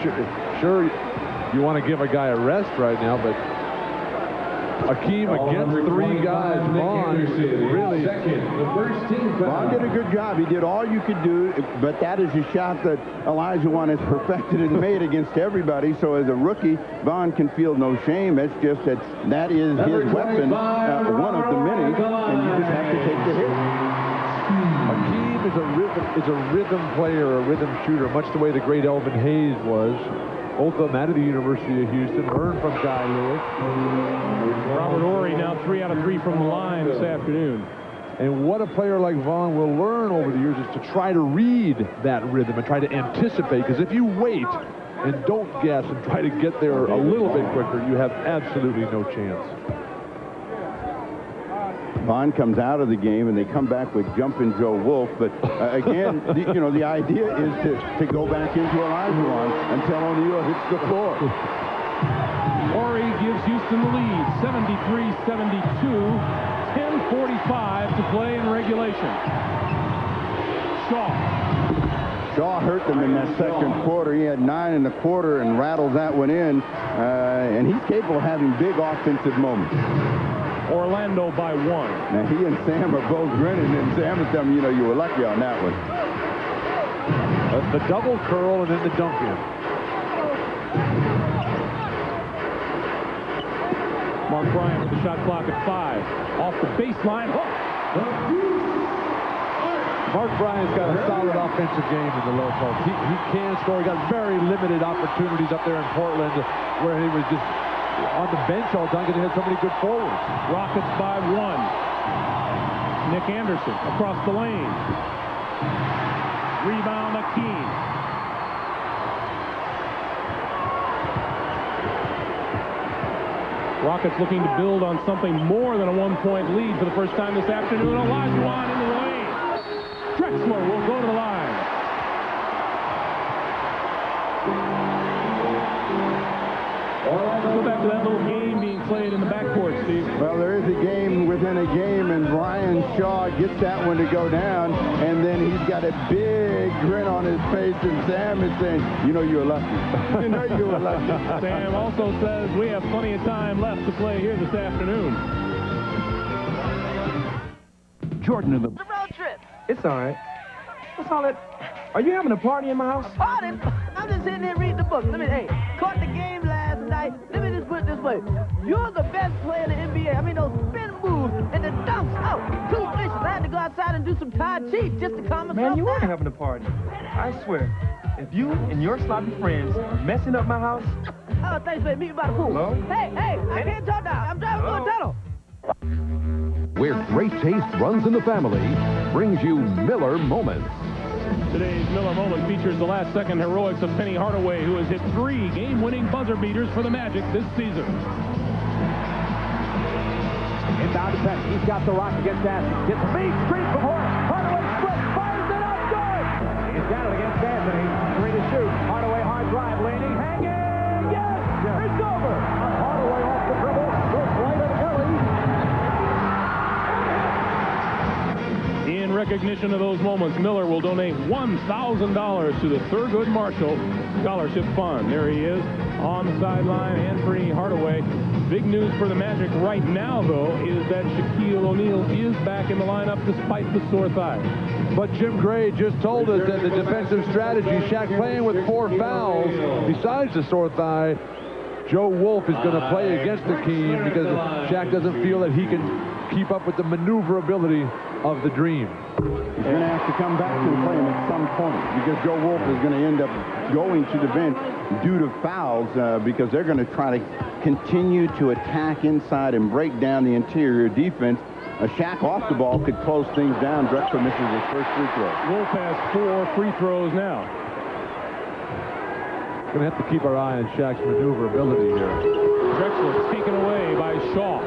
sure you want to give a guy a rest right now, but Akeem against 3 guys. Vaughn really. Vaughn did a good job. He did all you could do, but that is a shot that Olajuwon has perfected and made against everybody. So as a rookie, Vaughn can feel no shame. It's just that is his weapon, one of the many, and you just have to take the hit. Akeem is a rhythm player, a rhythm shooter, much the way the great Elvin Hayes was. Both of them out of the University of Houston, learned from Guy Lewis. Robert Horry now 3 out of 3 from the line this afternoon. And what a player like Vaughn will learn over the years is to try to read that rhythm and try to anticipate. Because if you wait and don't guess and try to get there a little bit quicker, you have absolutely no chance. Vaughn comes out of the game, and they come back with Jumpin' Joe Wolf. But again, the idea is to go back into Olajuwon until O'Neal hits the floor. Horry gives Houston the lead, 73-72, 10:45 to play in regulation. Shaw hurt them in that second quarter. He had 9 in the quarter and rattled that one in, and he's capable of having big offensive moments. Orlando by 1. Now, he and Sam are both grinning, and Sam is telling you were lucky on that one. The double curl and then the dunk in. Mark Bryant with the shot clock at 5. Off the baseline. Mark Bryant's got a solid offensive game in the low post. He can score. He got very limited opportunities up there in Portland where he was just on the bench all time because he had so many good forwards. Rockets by 1. Nick Anderson across the lane. Rebound Akeem. Rockets looking to build on something more than a 1-point lead for the first time this afternoon. Olajuwon into the lane. Drexler will go to the line. Go back to that little game being played in the backcourt, Steve. Well, there is a game within a game, and Brian Shaw gets that one to go down, and then he's got a big grin on his face, and Sam is saying, you know you were lucky. You know you were lucky. Sam also says we have plenty of time left to play here this afternoon. Jordan in the road trip. It's all right. What's all that Are you having a party in my house? A party? I'm just sitting there reading the book. Hey, caught the game last night. Let me just put it this way. You're the best player in the NBA. I mean, those spin moves and the dunks. Oh, too vicious. I had to go outside and do some Tai Chi just to calm myself Man, you down. are having a party. I swear. If you and your sloppy friends are messing up my house... Oh, thanks, baby. Meet me by the pool. Hello? Hey, I can't talk now. I'm driving through a tunnel. Where great taste runs in the family, brings you Miller Moments. Today's Miller Moment features the last-second heroics of P.Hardaway, who has hit 3 game-winning buzzer beaters for the Magic this season. Inbound to Penny. He's got the rock against Aston. Gets a big screen from Hardaway split, fires it up, good! He's got it against Anthony. 3 to shoot. Hardaway hard drive, leaning, hanging. Yes! It's over. Hardaway off the dribble. With White and Ellie. In recognition of those moments, Miller will donate $1,000 to the Thurgood Marshall Scholarship Fund. There he is on the sideline, Anthony Hardaway. Big news for the Magic right now, though, is that Shaquille O'Neal is back in the lineup despite the sore thigh. But Jim Gray just told us that the defensive strategy, Shaq playing with 4 fouls, besides the sore thigh, Joe Wolf is going to play against the team because Shaq doesn't feel that he can keep up with the maneuverability of the Dream. He's going to have to come back to the play at some point because Joe Wolf is going to end up going to the bench due to fouls because they're going to try to continue to attack inside and break down the interior defense. Shaq off the ball could close things down. Drexler misses his first free throw. Wolf has 4 free throws now. Going to have to keep our eye on Shaq's maneuverability here. Drexler taken away by Shaw.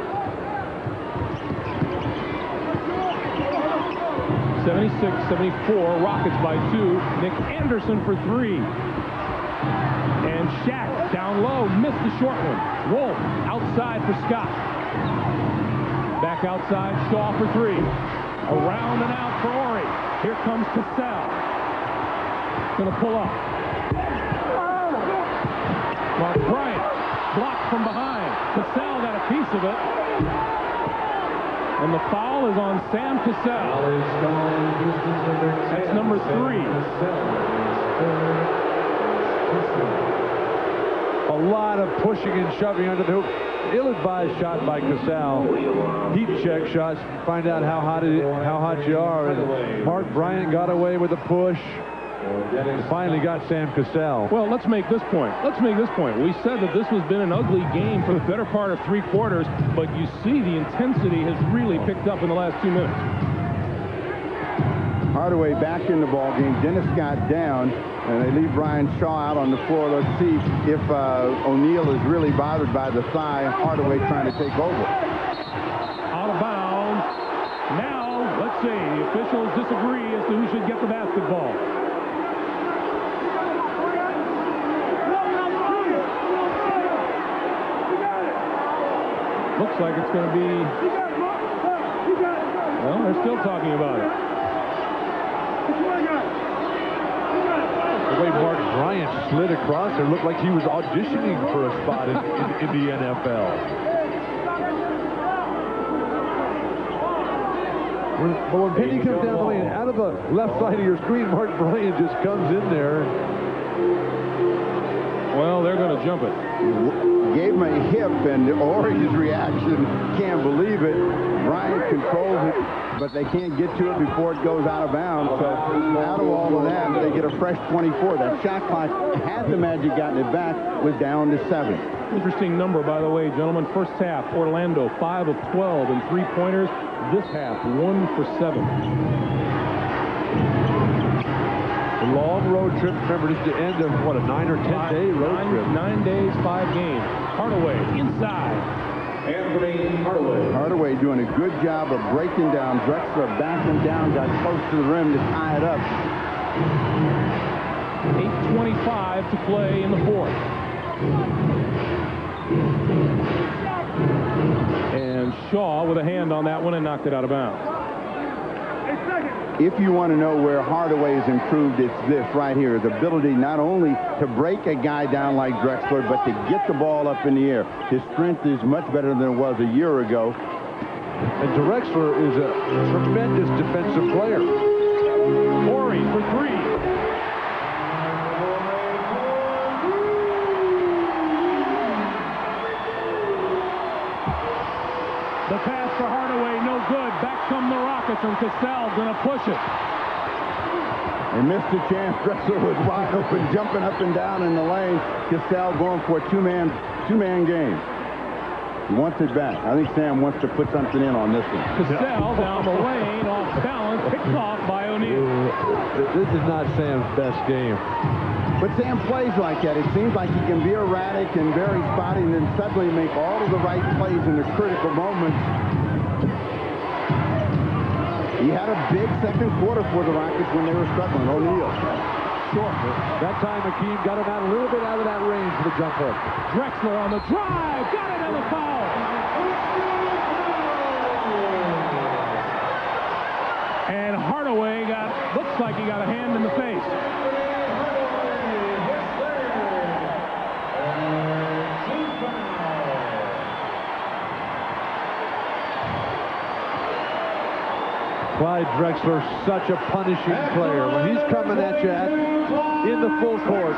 76-74, Rockets by 2. Nick Anderson for 3. And Shaq down low, missed the short one. Wolf outside for Scott. Back outside, Shaw for 3. Around and out for Ori. Here comes Cassell. Gonna pull up. Mark Bryant blocked from behind. Cassell got a piece of it. And the foul is on Sam Cassell. That's number 3. A lot of pushing and shoving under the hoop. Ill-advised shot by Cassell. Heat check shots. Find out how hot you are. And Mark Bryant got away with a push. Finally got Sam Cassell. Well, let's make this point. We said that this has been an ugly game for the better part of 3 quarters, but you see the intensity has really picked up in the last 2 minutes. Hardaway back in the ball game. Dennis Scott down, and they leave Brian Shaw out on the floor. Let's see if O'Neal is really bothered by the thigh. Hardaway trying to take over. Out of bounds. Now, let's see. The officials disagree as to who should get the basketball. Looks like it's going to be... Well, they're still talking about it. The way Mark Bryant slid across there looked like he was auditioning for a spot in the NFL. But when Penny comes down the lane, out of the left side of your screen, Mark Bryant just comes in there. Well, they're going to jump it. Gave him a hip, and Ori's reaction, can't believe it. Bryant controls it, but they can't get to it before it goes out of bounds. So out of all of that, they get a fresh 24. That shot clock, had the Magic gotten it back, was down to 7. Interesting number, by the way, gentlemen. First half, Orlando 5 of 12 and 3-pointers. This half, 1 for 7. A long road trip. Remember, this is the end of, what, a 9 or 10-day road trip? 9 days, 5 games. Hardaway inside. Anthony Hardaway. Hardaway doing a good job of breaking down. Drexler backing down, got close to the rim to tie it up. 8:25 to play in the 4th. And Shaw with a hand on that one and knocked it out of bounds. If you want to know where Hardaway has improved, it's this right here. His ability not only to break a guy down like Drexler, but to get the ball up in the air. His strength is much better than it was a year ago. And Drexler is a tremendous defensive player. Ori for 3. the Rockets, and Cassell going to push it. They missed a chance. Drexler was wide open, jumping up and down in the lane. Cassell going for a two-man game. He wants it back. I think Sam wants to put something in on this one. Cassell down the lane, off balance, picked off by O'Neal. This is not Sam's best game. But Sam plays like that. It seems like he can be erratic and very spotty and then suddenly make all of the right plays in the critical moments. He had a big second quarter for the Rockets when they were struggling. O'Neal. Short. That time Hakeem got him out a little bit out of that range for the jump hook. Drexler on the drive. Got it on the foul. And Hardaway looks like he got a hand in the face. Clyde Drexler, such a punishing player. When he's coming at you in the full court,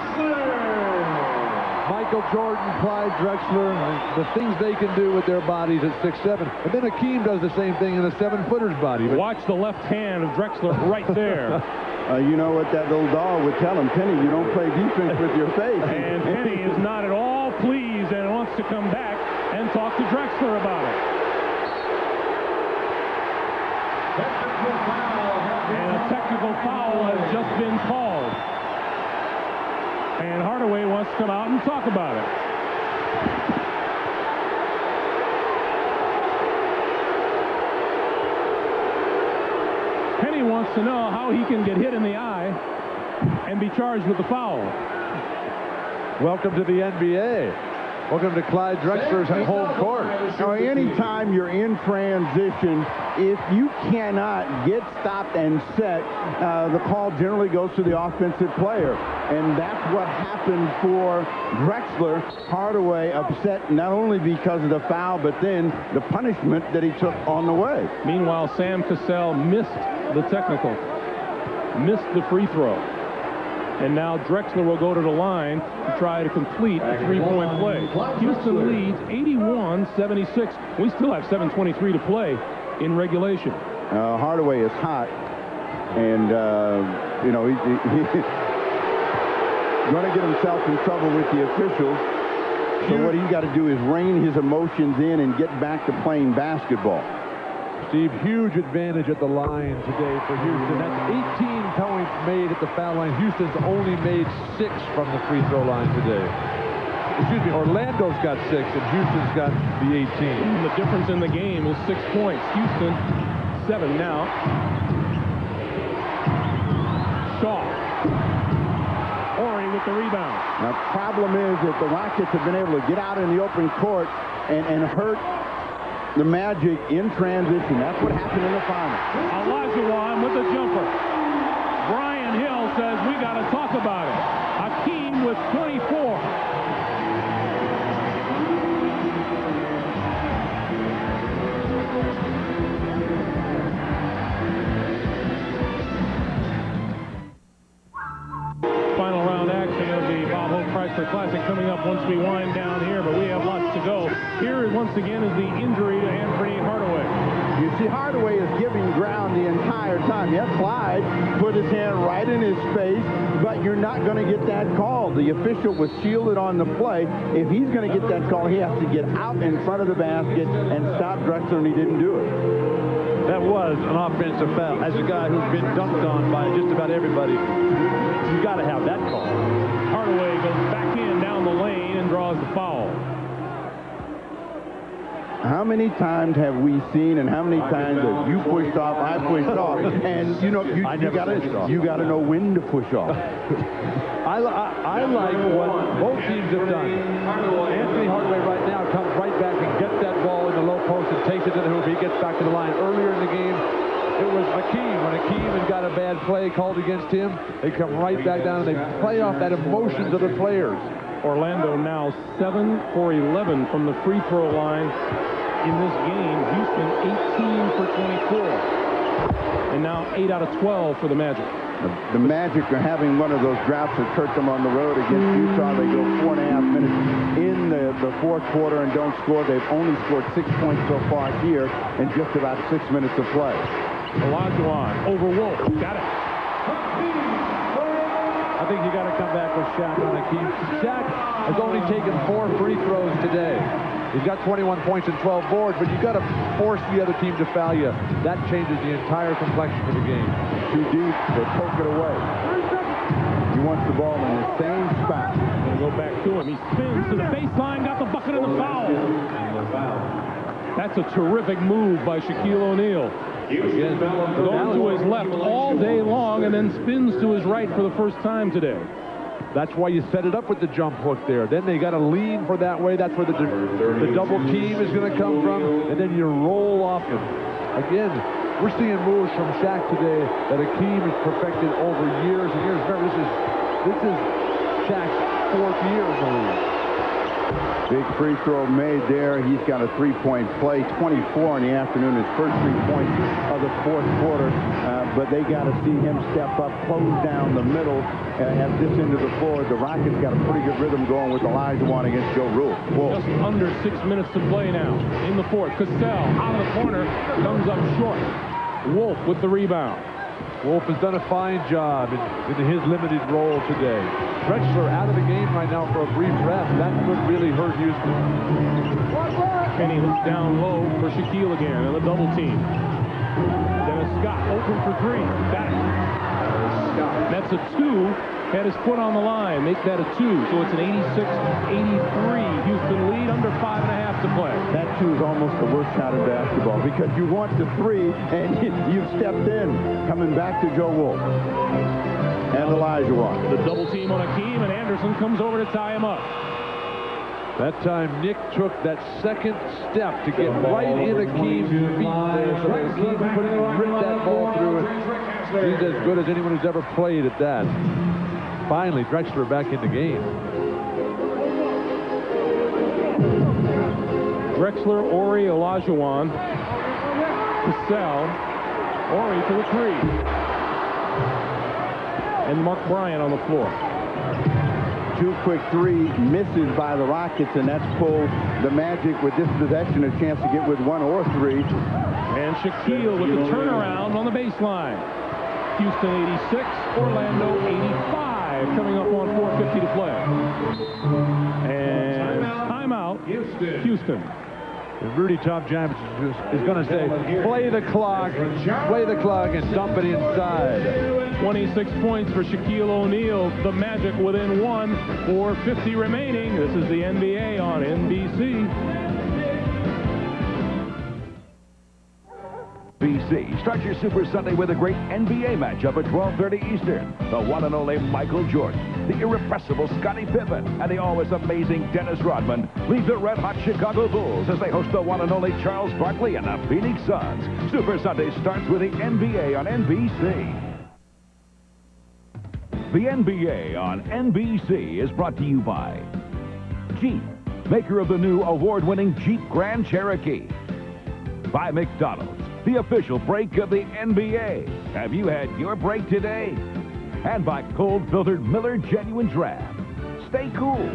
Michael Jordan, Clyde Drexler, the things they can do with their bodies at 6'7". And then Hakeem does the same thing in a 7-footer's body. But watch the left hand of Drexler right there. You know what that little dog would tell him, Penny, you don't play defense with your face. And Penny is not at all pleased and wants to come back and talk to Drexler about it. And a technical foul has just been called. And Hardaway wants to come out and talk about it. Penny wants to know how he can get hit in the eye and be charged with the foul. Welcome to the NBA. Welcome to Clyde Drexler's home court. Now, anytime you're in transition, if you cannot get stopped and set, the call generally goes to the offensive player. And that's what happened for Drexler. Hardaway upset not only because of the foul, but then the punishment that he took on the way. Meanwhile, Sam Cassell missed the technical, missed the free throw. And now Drexler will go to the line to try to complete a three-point play. Houston leads 81-76. We still have 7:23 to play in regulation. Hardaway is hot, and you know, he's going to get himself in trouble with the officials. So what he's got to do is rein his emotions in and get back to playing basketball. Steve, huge advantage at the line today for Houston. That's 18 points made at the foul line. Houston's only made 6 from the free throw line today. Excuse me, Orlando's got 6 and Houston's got the 18. The difference in the game is 6 points. Houston, 7 now. Shaw. Horry with the rebound. Now, the problem is that the Rockets have been able to get out in the open court and hurt the Magic in transition. That's what happened in the final. Olajuwon with the jumper. Brian Hill says we got to talk about it. Hakeem with 24. Final round action of the Bob Hope Chrysler Classic coming up once we wind down here, but we have lots to go. Here, once again, is the injury to Anthony Hardaway. You see, Hardaway is giving ground the entire time. Yes, Clyde put his hand right in his face, but you're not going to get that call. The official was shielded on the play. If he's going to get that call, he has to get out in front of the basket and stop Drexler, and he didn't do it. That was an offensive foul. As a guy who's been dunked on by just about everybody, you got to have that call. Hardaway goes back in down the lane and draws the foul. How many times have we seen, and how many times have you pushed off, I pushed off, and you know you got to know when to push off. I like what both teams have done. Anthony Hardaway right now comes right back and gets that ball in the low post and takes it to the hoop. He gets back to the line. Earlier in the game, it was Hakeem. When Hakeem has got a bad play called against him, they come right back down and they play off that emotions of the players. Orlando now 7 for 11 from the free throw line in this game. Houston 18 for 24. And now 8 out of 12 for the Magic. The Magic are having one of those droughts that hurt them on the road against Utah. They go 4.5 minutes in the fourth quarter and don't score. They've only scored 6 points so far here in just about 6 minutes of play. Olajuwon over Wolf. Got it. I think you got to come back with Shaq on a key. Shaq has only taken 4 free throws today. He's got 21 points and 12 boards, but you got to force the other team to foul you. That changes the entire complexion of the game. Too deep, they poke it away. He wants the ball in the same spot. Going to go back to him. He spins to the baseline, got the bucket and the foul. That's a terrific move by Shaquille O'Neal. Again, going to his left all day long and then spins to his right for the first time today. That's why you set it up with the jump hook there. Then they got to lean for that way. That's where the double team is going to come from. And then you roll off him. Again, we're seeing moves from Shaq today that Hakeem has perfected over years and years. Remember, this is Shaq's 4th year in the league. Big free throw made there. He's got a 3-point play, 24 in the afternoon, his first 3 points of the 4th quarter. But they got to see him step up, close down the middle, at this end of the floor. The Rockets got a pretty good rhythm going with Olajuwon against Joe Rule. Just under 6 minutes to play now in the 4th. Cassell out of the corner, comes up short. Wolf with the rebound. Wolf has done a fine job in his limited role today. Drexler out of the game right now for a brief rest. That could really hurt Houston. Penny looks down low for Shaquille again in the double team. Dennis Scott open for 3. Got it. That's a 2. Had his foot on the line. Make that a 2. So it's an 86-83 Houston lead. Under 5.5 to play. That 2 is almost the worst shot in basketball because you want the 3 and you've stepped in. Coming back to Joe Wolf. And Olajuwon. The double team on Hakeem, and Anderson comes over to tie him up. That time Nick took that second step to get right in Hakeem's feet there. So Hakeem couldn't rip that ball through it. He's as good as anyone who's ever played at that. Finally, Drexler back in the game. Drexler, Ori, Olajuwon, Cassell, Ori for the 3. And Mark Bryant on the floor. 2 quick 3 misses by the Rockets, and that's pulled the Magic with this possession a chance to get with 1 or 3. And Shaquille with the turnaround on the baseline. Houston 86, Orlando 85, coming up on 4:50 to play. And timeout, Houston. And Rudy Tom James is going to say, play the clock, and dump it inside. 26 points for Shaquille O'Neal. The Magic within 1, 4:50 remaining. This is the NBA on NBC. NBC. Start your Super Sunday with a great NBA matchup at 12:30 Eastern. The one and only Michael Jordan, the irrepressible Scottie Pippen, and the always amazing Dennis Rodman lead the red-hot Chicago Bulls as they host the one and only Charles Barkley and the Phoenix Suns. Super Sunday starts with the NBA on NBC. The NBA on NBC is brought to you by Jeep, maker of the new award-winning Jeep Grand Cherokee. By McDonald's, the official break of the NBA. Have you had your break today? And by cold filtered Miller Genuine Draft. Stay cool.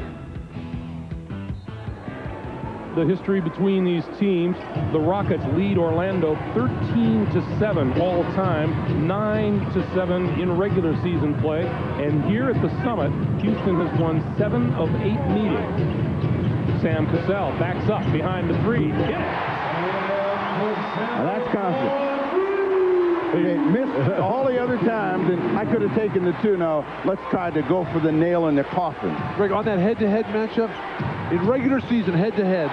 The history between these teams, the Rockets lead Orlando 13-7 all time, 9-7 in regular season play. And here at the Summit, Houston has won 7 of 8 meetings. Sam Cassell backs up behind the 3. Get it! Now that's confident. They missed all the other times, and I could have taken the 2. Now, let's try to go for the nail in the coffin. Greg, on that head-to-head matchup, in regular season head-to-head,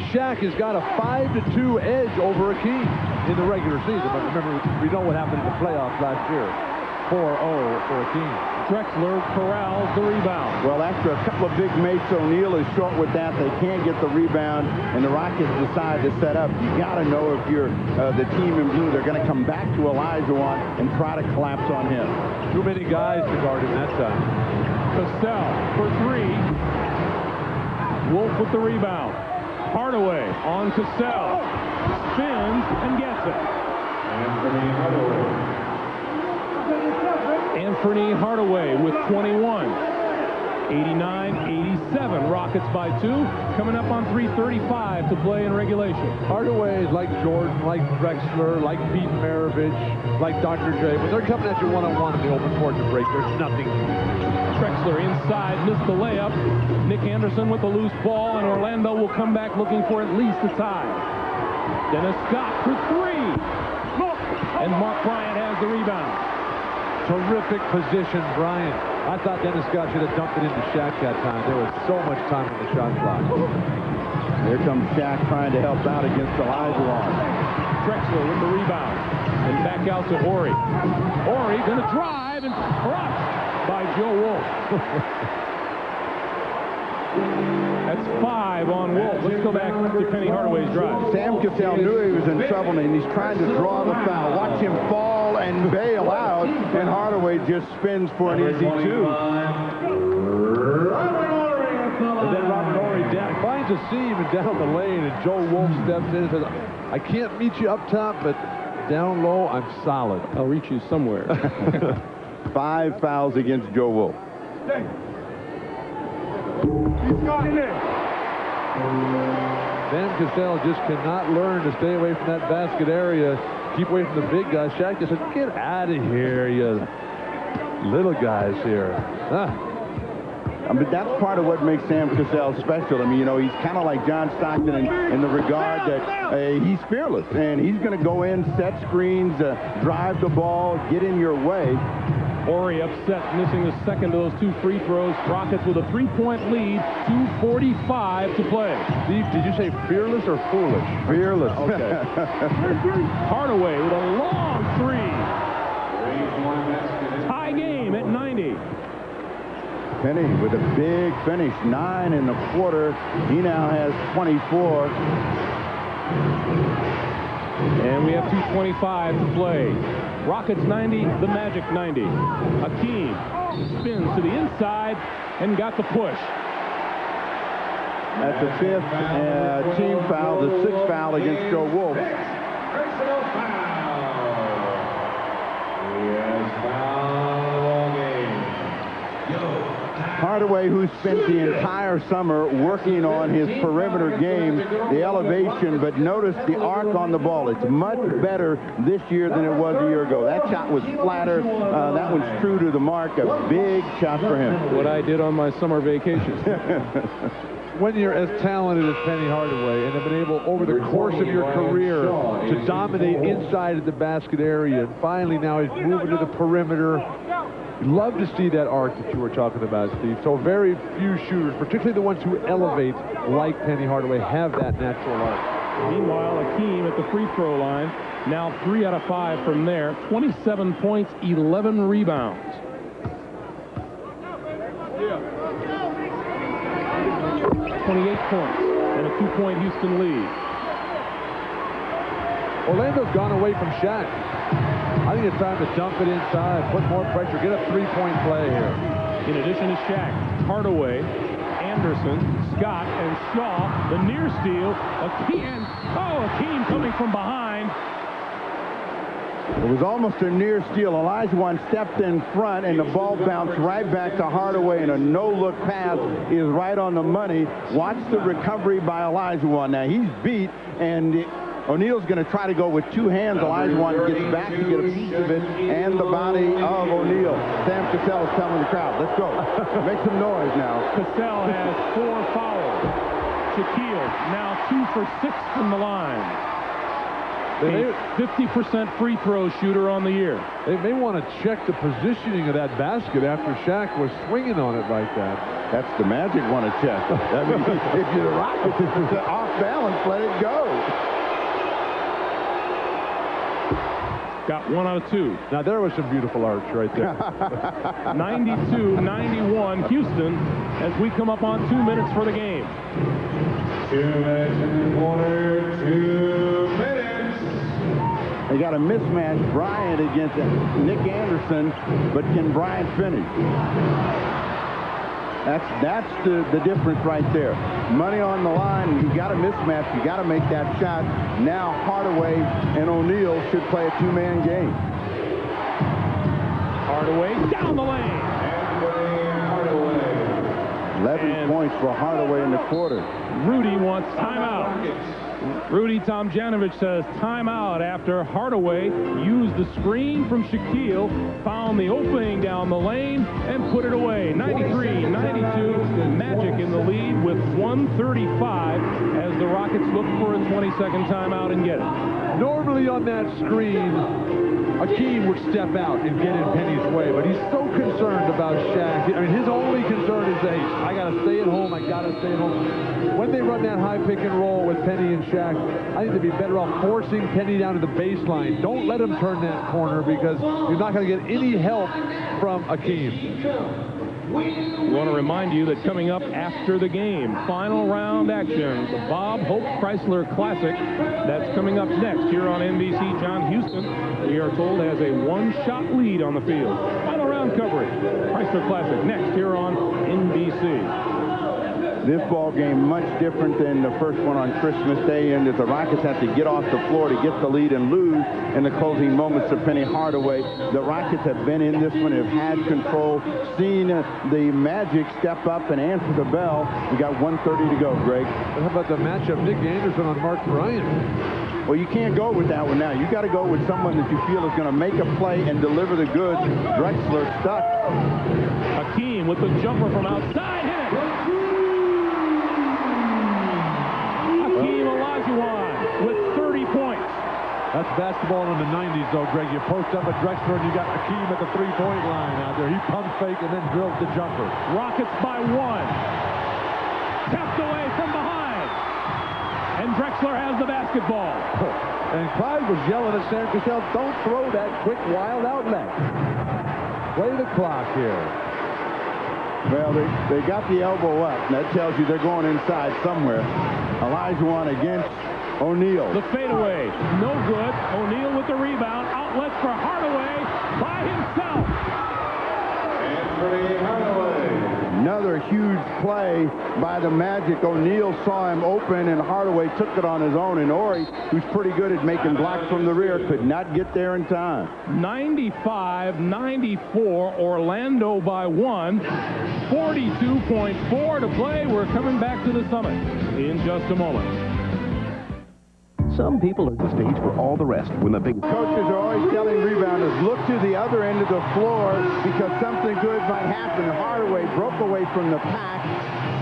Shaq has got a 5-2 edge over Hakeem in the regular season. But remember, we know what happened in the playoffs last year. 4-0 for Hakeem. Drexler corrals the rebound. Well, after a couple of big mates, O'Neal is short with that. They can't get the rebound, and the Rockets decide to set up. You got to know if you're the team in blue, they're going to come back to Olajuwon and try to collapse on him. Too many guys to guard him that time. Cassell for 3. Wolf with the rebound. Hardaway on Cassell. Spins and gets it. Anthony Hardaway with 21. 89-87. Rockets by 2. Coming up on 3:35 to play in regulation. Hardaway is like Jordan, like Drexler, like Pete Maravich, like Dr. J. When they're coming at you one-on-one in the open court to break, there's nothing. Drexler inside, missed the layup. Nick Anderson with the loose ball, and Orlando will come back looking for at least a tie. Dennis Scott for 3. And Mark Bryant has the rebound. Terrific position, Bryant. I thought Dennis Scott should have dumped it into Shaq that time. There was so much time on the shot clock. Here comes Shaq trying to help out against Olajuwon. Drexler with the rebound. And back out to Horry. Horry going to drive and crushed by Joe Wolf. That's 5 on Wolf. Let's go back to Penny Hardaway's drive. Sam Cassell knew he was in trouble, and he's trying to draw the foul. Watch him fall and bail out, and Hardaway just spins for an easy 2. And then Robert Horry finds a seam and down the lane, and Joe Wolf steps in and says, I can't meet you up top, but down low, I'm solid. I'll reach you somewhere. 5 fouls against Joe Wolf. Sam Cassell just cannot learn to stay away from that basket area. Keep away from the big guys. Shaq just said, get out of here, you little guys here. But that's part of what makes Sam Cassell special. I mean, you know, he's kind of like John Stockton in the regard that he's fearless. And he's going to go in, set screens, drive the ball, get in your way. Horry upset, missing the second of those 2 free throws. Rockets with a 3-point lead, 2:45 to play. Steve, did you say fearless or foolish? Fearless. Okay. Hardaway with a long 3. Tie game at 90. Penny with a big finish, 9 in the quarter. He now has 24. And we have 2:25 to play. Rockets 90, the Magic 90. Hakeem spins to the inside and got the push. That's the 5th team foul, the 6th foul against Joe Wolf. Personal foul. He has fouled all game. Hardaway, who spent the entire summer working on his perimeter game, the elevation, but notice the arc on the ball. It's much better this year than it was a year ago. That shot was flatter. That one's true to the mark. A big shot for him. What I did on my summer vacation. When you're as talented as Penny Hardaway and have been able, over the course of your career, to dominate inside of the basket area, and finally now he's moving to the perimeter. Love to see that arc that you were talking about, Steve. So very few shooters, particularly the ones who elevate like Penny Hardaway, have that natural arc. Meanwhile, Hakeem at the free throw line, now 3 out of 5 from there. 27 points, 11 rebounds. 28 points and a 2-point Houston lead. Orlando's gone away from Shaq. I think it's time to dump it inside, put more pressure, get a 3-point play here. In addition to Shaq, Hardaway, Anderson, Scott, and Shaw, the near steal. Hakeem coming from behind. It was almost a near steal. Olajuwon stepped in front, and the ball bounced right back to Hardaway, and a no-look pass is right on the money. Watch the recovery by Olajuwon. Now, he's beat, and O'Neal's going to try to go with 2 hands. Olajuwon gets back to get a piece of it, and the body of O'Neal. Sam Cassell is telling the crowd, let's go. Make some noise now. Cassell has 4 fouls. Shaquille now 2 for 6 from the line. A 50% free throw shooter on the year. They may want to check the positioning of that basket after Shaq was swinging on it like that. That's the Magic want to check. I mean, if you're the Rockets, it's off balance, let it go. Got 1 out of 2. Now there was some beautiful arch right there. 92-91 Houston as we come up on 2 minutes for the game. 2 minutes in the quarter, 2 minutes. They got a mismatch, Bryant against Nick Anderson, but can Bryant finish? That's the difference right there. Money on the line, you got a mismatch, you got to make that shot. Now Hardaway and O'Neal should play a 2-man game. Hardaway down the lane. 11 points for Hardaway in the quarter. Rudy wants timeout. Rudy Tomjanovich says timeout after Hardaway used the screen from Shaquille, found the opening down the lane, and put it away. 93-92, Magic in the lead with 1:35 as the Rockets look for a 20-second timeout and get it. Normally on that screen, Akeem would step out and get in Penny's way, but he's so concerned about Shaq. I mean, his only concern is, hey, I got to stay at home. I got to stay at home. When they run that high pick and roll with Penny and Shaq, I think they'd be better off forcing Penny down to the baseline. Don't let him turn that corner because you're not going to get any help from Akeem. We want to remind you that coming up after the game, final round action, the Bob Hope Chrysler Classic. That's coming up next here on NBC. John Houston, we are told, has a one-shot lead on the field. Final round coverage, Chrysler Classic, next here on NBC. This ball game much different than the first one on Christmas Day, and that the Rockets have to get off the floor to get the lead and lose in the closing moments of Penny Hardaway. The Rockets have been in this one, have had control, seen the Magic step up and answer the bell. We got 1:30 to go, Greg. How about the matchup, Nick Anderson on Mark Bryant? Well, you can't go with that one now. You got to go with someone that you feel is going to make a play and deliver the goods. Drexler stuck. Akeem with the jumper from outside, hit it. H.Olajuwon with 30 points. That's basketball in the 90s, though, Greg. You post up at Drexler, and you got Akeem at the three-point line out there. He pump fake and then drills the jumper. Rockets by one. Tapped away from behind. And Drexler has the basketball. And Clyde was yelling at Sam Cassell, don't throw that quick, wild outlet. Play the clock here. Well, they got the elbow up, and that tells you they're going inside somewhere. Olajuwon against O'Neal. The fadeaway, no good. O'Neal with the rebound. Outlet for Hardaway by himself. Anthony Hardaway. Another huge play by the Magic. O'Neal saw him open, and Hardaway took it on his own. And Ori, who's pretty good at making blocks from the rear, could not get there in time. 95-94, Orlando by one. 42.4 to play. We're coming back to the Summit in just a moment. Some people are the stage for all the rest when the big coaches are always telling rebounders, look to the other end of the floor because something good might happen. Hardaway broke away from the pack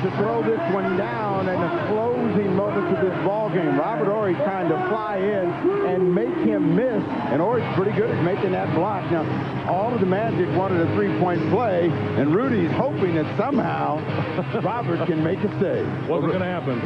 to throw this one down in the closing moments of this ball game. Robert Horry trying to fly in and make him miss, and Horry's pretty good at making that block. Now, all of the Magic wanted a three-point play, and Rudy's hoping that somehow Robert can make a save. Wasn't going to happen.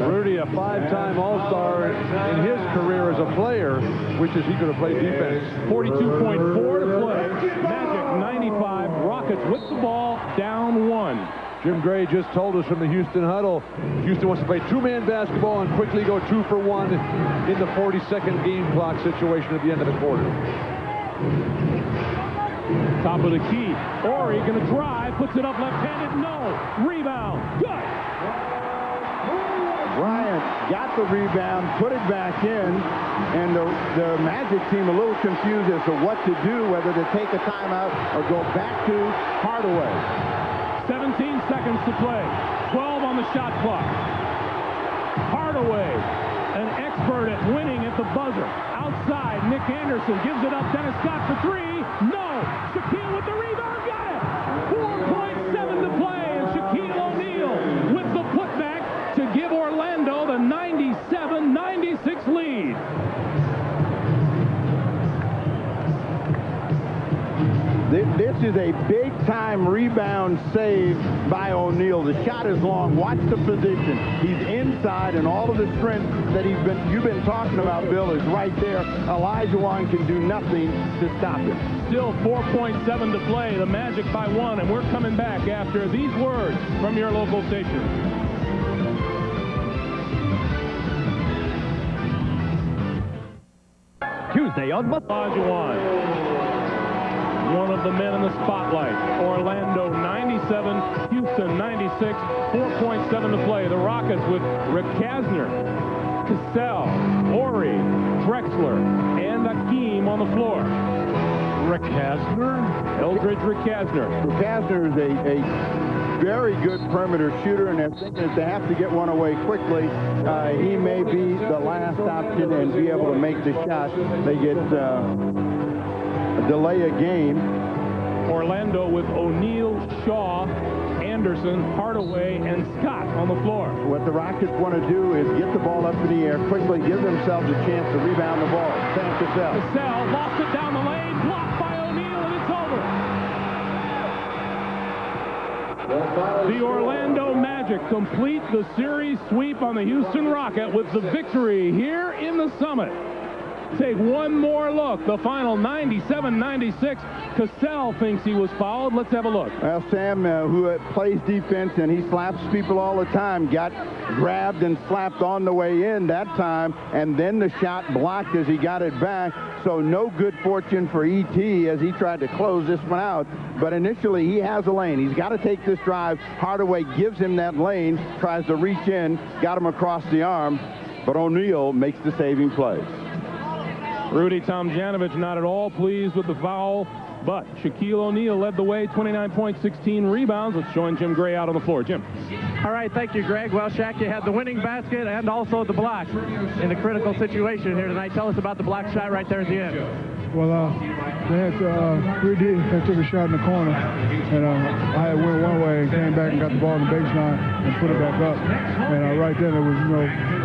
Rudy, a five-time All-Star in his career as a player, which is he could have played defense. 42.4 to play. Magic 95. Rockets with the ball, down one. Jim Gray just told us from the Houston huddle, Houston wants to play two-man basketball and quickly go 2 for 1 in the 40-second game clock situation at the end of the quarter. Top of the key. Ori going to drive, puts it up left-handed. No. Rebound. Good. Bryant got the rebound, put it back in, and the Magic team a little confused as to what to do, whether to take a timeout or go back to Hardaway. 17 seconds to play. 12 on the shot clock. Hardaway, an expert at winning at the buzzer. Outside, Nick Anderson gives it up. Dennis Scott for three. No. Shaquille with the rebound. Got it. 4.7 to play. And Shaquille O'Neal with the putback to give Orlando the 97-96 lead. This is a big-time rebound save by O'Neal. The shot is long. Watch the position. He's inside, and all of the strength that you've been talking about, Bill, is right there. Olajuwon can do nothing to stop him. Still 4.7 to play. The Magic by one, and we're coming back after these words from your local station. Tuesday on Olajuwon. One of the men in the spotlight. Orlando 97, Houston 96, 4.7 to play. The Rockets with Rick Kasner, Cassell, Ori, Drexler, and Akeem on the floor. Rick Kasner? Eldridge Rick Kasner. Rick Kasner is a very good perimeter shooter, and they're thinking if they have to get one away quickly, he may be the last option and be able to make the shot. They get a delay a game. Orlando with O'Neal, Shaw, Anderson, Hardaway, and Scott on the floor. What the Rockets want to do is get the ball up in the air quickly, give themselves a chance to rebound the ball. Sam Cassell. Cassell lost it down the lane, blocked by O'Neal, and it's over. The Orlando Magic complete the series sweep on the Houston Rocket with the victory here in the Summit. Take one more look. The final 97-96. Cassell thinks he was fouled. Let's have a look. Well, Sam, who plays defense and he slaps people all the time, got grabbed and slapped on the way in that time, and then the shot blocked as he got it back. So no good fortune for E.T. as he tried to close this one out. But initially, he has a lane. He's got to take this drive. Hardaway gives him that lane, tries to reach in, got him across the arm, but O'Neal makes the saving play. Rudy Tomjanovich not at all pleased with the foul, but Shaquille O'Neal led the way, 29 points, 16 rebounds. Let's join Jim Gray out on the floor. Jim. All right, thank you, Greg. Well, Shaq, you had the winning basket and also the block in a critical situation here tonight. Tell us about the block shot right there at the end. Well, they had 3D that took a shot in the corner, and I had went one way and came back and got the ball in the baseline and put it back up. And right then, there was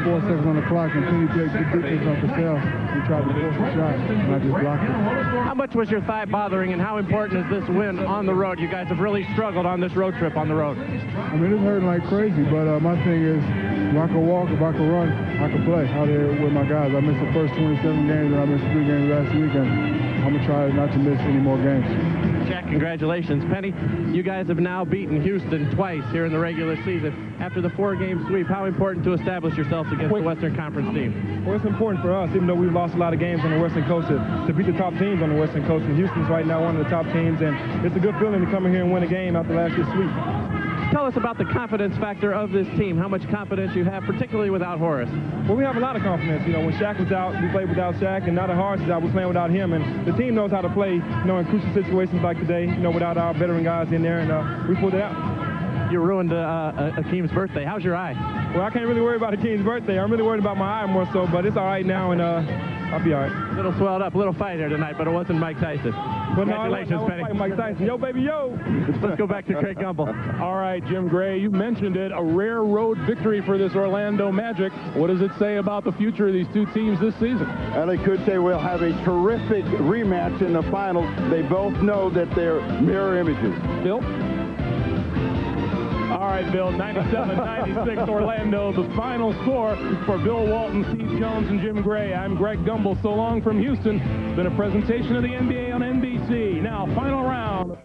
4 seconds on the clock, and Penny played good defense on Cassell. He tried to force a shot, and I just blocked it. How much was your thigh bothering, and how important is this win on the road? You guys have really struggled on this road trip on the road. I mean, it's hurting like crazy, but my thing is, if I can walk, if I can run, I can play out there with my guys. I missed the first 27 games, and I missed 3 games last week, and I'm going to try not to miss any more games. Jack, congratulations. Penny, you guys have now beaten Houston twice here in the regular season. After the 4-game sweep, how important to establish yourselves against the Western Conference team? Well, it's important for us, even though we've lost a lot of games on the Western Coast, to beat the top teams on the Western Coast. And Houston's right now one of the top teams, and it's a good feeling to come in here and win a game after last year's sweep. Tell us about the confidence factor of this team, how much confidence you have, particularly without Horace. Well, we have a lot of confidence. When Shaq was out, we played without Shaq, and now that Horace is out, we're playing without him. And the team knows how to play, in crucial situations like today, without our veteran guys in there, and we pulled it out. You ruined Akeem's birthday. How's your eye? Well, I can't really worry about Akeem's birthday. I'm really worried about my eye more so, but it's all right now, and I'll be all right. A little swelled up, a little fight here tonight, but it wasn't Mike Tyson. Congratulations, Penny. Mike Tyson. Yo, baby, yo. Let's go back to Craig Gumbel. All right, Jim Gray, you mentioned it, a rare road victory for this Orlando Magic. What does it say about the future of these two teams this season? And they could say we'll have a terrific rematch in the finals. They both know that they're mirror images. Bill? All right, Bill, 97-96 Orlando, the final score for Bill Walton, Steve Jones, and Jim Gray. I'm Greg Gumbel. So long from Houston. It's been a presentation of the NBA on NBC. Now, final round.